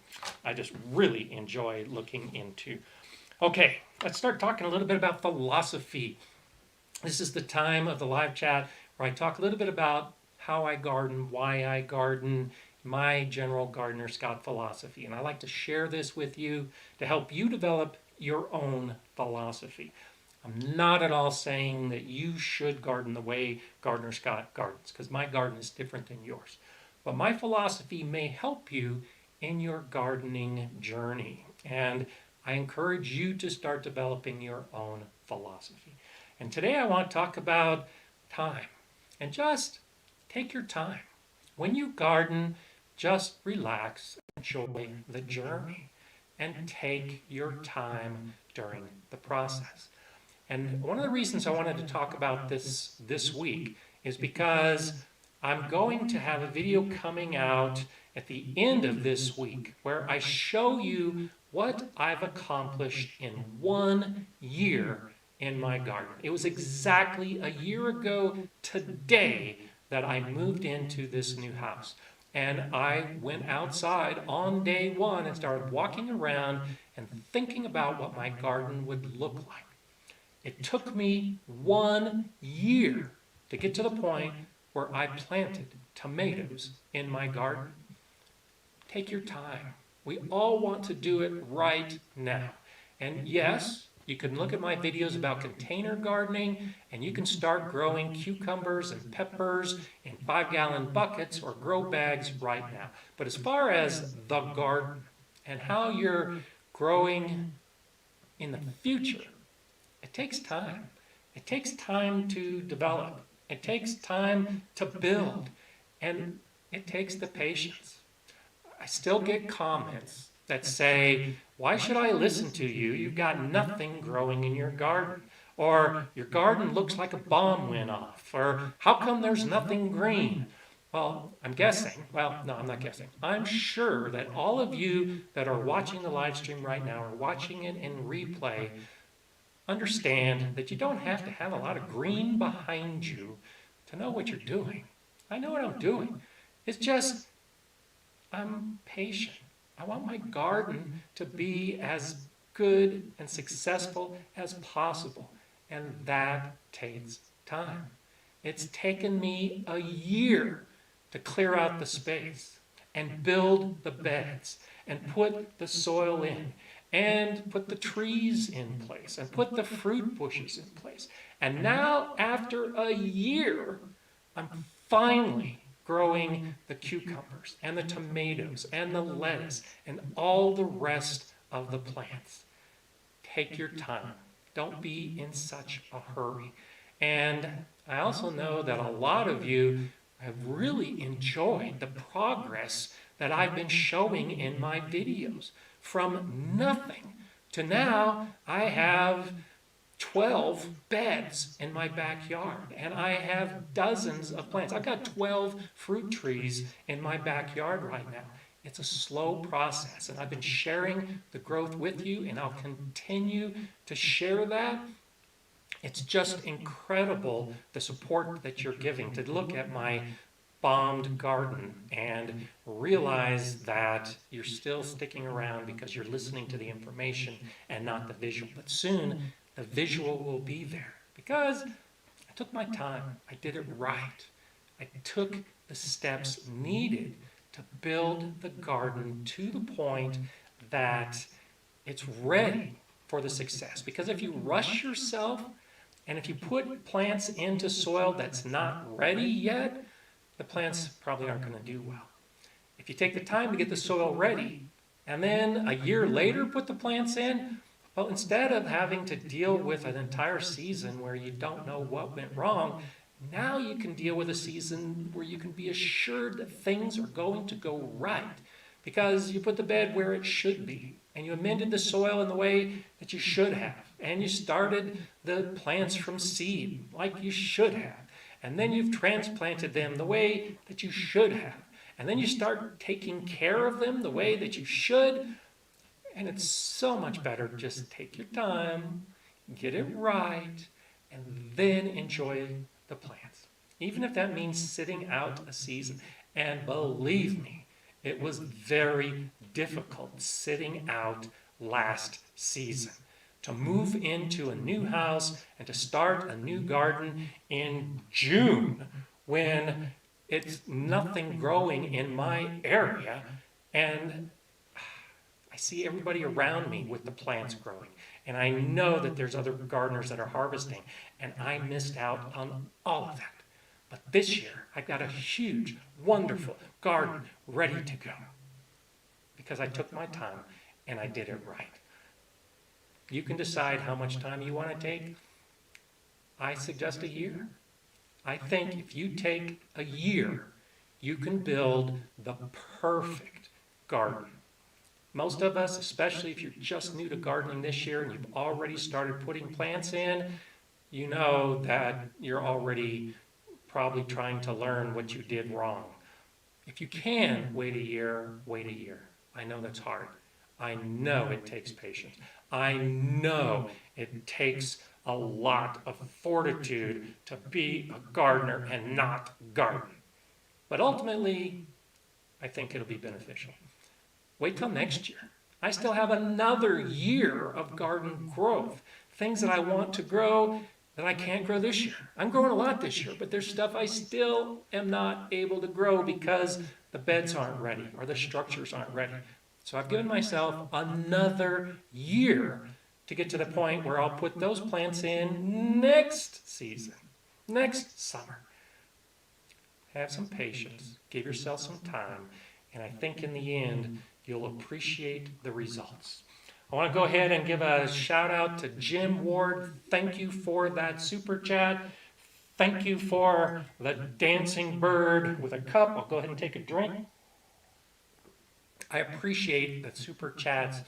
I just really enjoy looking into. Okay, let's start talking a little bit about philosophy. This is the time of the live chat where I talk a little bit about how I garden, why I garden, my general Gardener Scott philosophy. And I like to share this with you to help you develop your own philosophy. I'm not at all saying that you should garden the way Gardener Scott gardens, because my garden is different than yours. But my philosophy may help you in your gardening journey. And I encourage you to start developing your own philosophy. And today I want to talk about time. And just take your time. When you garden, just relax, enjoy the journey, and take your time during the process. And one of the reasons I wanted to talk about this week is because I'm going to have a video coming out at the end of this week where I show you what I've accomplished in 1 year in my garden. It was exactly a year ago today that I moved into this new house. And I went outside on day one and started walking around and thinking about what my garden would look like. It took me 1 year to get to the point where I planted tomatoes in my garden. Take your time. We all want to do it right now. And yes, you can look at my videos about container gardening, and you can start growing cucumbers and peppers in 5-gallon buckets or grow bags right now. But as far as the garden and how you're growing in the future, it takes time. It takes time to develop. It takes time to build. And it takes the patience. I still get comments that say, why should I listen to you? You've got nothing growing in your garden. Or your garden looks like a bomb went off. Or how come there's nothing green? Well, I'm guessing. Well, no, I'm not guessing. I'm sure that all of you that are watching the live stream right now or watching it in replay understand that you don't have to have a lot of green behind you to know what you're doing. I know what I'm doing. It's just, I'm patient. I want my garden to be as good and successful as possible. And that takes time. It's taken me a year to clear out the space and build the beds and put the soil in and put the trees in place and put the fruit bushes in place. And now, after a year, I'm finally growing the cucumbers and the tomatoes and the lettuce and all the rest of the plants. Take your time. Don't be in such a hurry. And I also know that a lot of you have really enjoyed the progress that I've been showing in my videos. From nothing to now, I have 12 beds in my backyard, and I have dozens of plants. I've got 12 fruit trees in my backyard right now. It's a slow process, and I've been sharing the growth with you, and I'll continue to share that. It's just incredible the support that you're giving to look at my bombed garden and realize that you're still sticking around because you're listening to the information and not the visual. But soon, the visual will be there because I took my time. I did it right. I took the steps needed to build the garden to the point that it's ready for the success. Because if you rush yourself and if you put plants into soil that's not ready yet, the plants probably aren't going to do well. If you take the time to get the soil ready and then a year later put the plants in, well, instead of having to deal with an entire season where you don't know what went wrong, now you can deal with a season where you can be assured that things are going to go right because you put the bed where it should be and you amended the soil in the way that you should have and you started the plants from seed like you should have. And then you've transplanted them the way that you should have. And then you start taking care of them the way that you should. And it's so much better to just take your time, get it right, and then enjoy the plants. Even if that means sitting out a season. And believe me, it was very difficult sitting out last season. To move into a new house and to start a new garden in June when it's nothing growing in my area and I see everybody around me with the plants growing and I know that there's other gardeners that are harvesting and I missed out on all of that. But this year I've got a huge, wonderful garden ready to go because I took my time and I did it right. You can decide how much time you want to take. I suggest a year. I think if you take a year, you can build the perfect garden. Most of us, especially if you're just new to gardening this year and you've already started putting plants in, you know that you're already probably trying to learn what you did wrong. If you can wait a year, wait a year. I know that's hard. I know it takes patience. I know it takes a lot of fortitude to be a gardener and not garden. But ultimately, I think it'll be beneficial. Wait till next year. I still have another year of garden growth. Things that I want to grow that I can't grow this year. I'm growing a lot this year, but there's stuff I still am not able to grow because the beds aren't ready or the structures aren't ready. So I've given myself another year to get to the point where I'll put those plants in next season, next summer. Have some patience, give yourself some time, and I think in the end, you'll appreciate the results. I want to go ahead and give a shout out to Jim Ward. Thank you for that super chat. Thank you for the dancing bird with a cup. I'll go ahead and take a drink. I appreciate the super chats.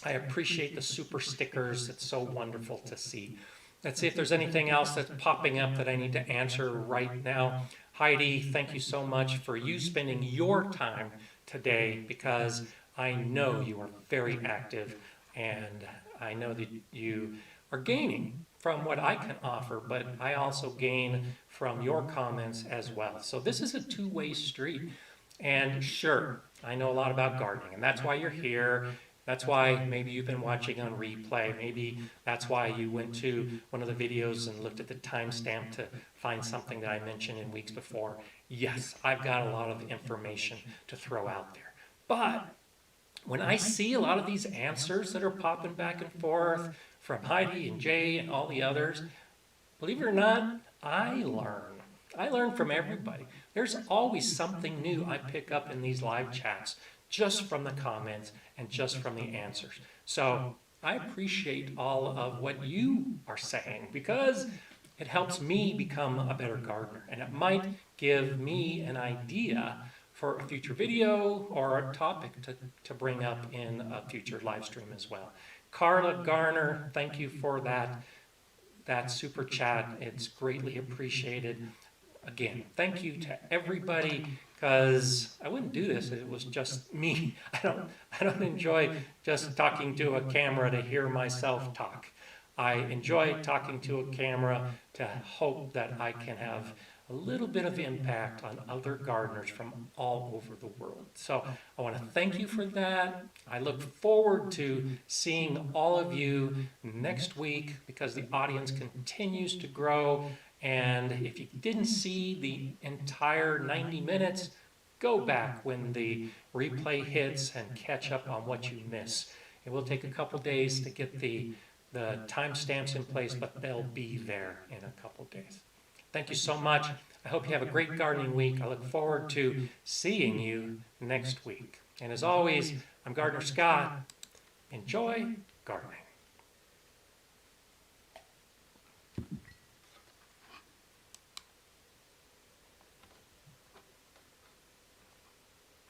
I appreciate the super stickers. It's so wonderful to see. Let's see if there's anything else that's popping up that I need to answer right now. Heidi, thank you so much for you spending your time today because I know you are very active and I know that you are gaining from what I can offer, but I also gain from your comments as well. So this is a two-way street. And sure, I know a lot about gardening, and that's why you're here. That's why maybe you've been watching on replay. Maybe that's why you went to one of the videos and looked at the timestamp to find something that I mentioned in weeks before. Yes, I've got a lot of information to throw out there. But when I see a lot of these answers that are popping back and forth from Heidi and Jay and all the others, believe it or not, I learn. I learn from everybody. There's always something new I pick up in these live chats just from the comments and just from the answers. So I appreciate all of what you are saying because it helps me become a better gardener and it might give me an idea for a future video or a topic to bring up in a future live stream as well. Carla Garner, thank you for that that super chat. It's greatly appreciated. Again, thank you to everybody, because I wouldn't do this if it was just me. I don't enjoy just talking to a camera to hear myself talk. I enjoy talking to a camera to hope that I can have a little bit of impact on other gardeners from all over the world. So I want to thank you for that. I look forward to seeing all of you next week, because the audience continues to grow. And if you didn't see the entire 90 minutes, go back when the replay hits and catch up on what you miss. It will take a couple days to get the timestamps in place, but they'll be there in a couple days. Thank you so much. I hope you have a great gardening week. I look forward to seeing you next week. And as always, I'm Gardener Scott. Enjoy gardening.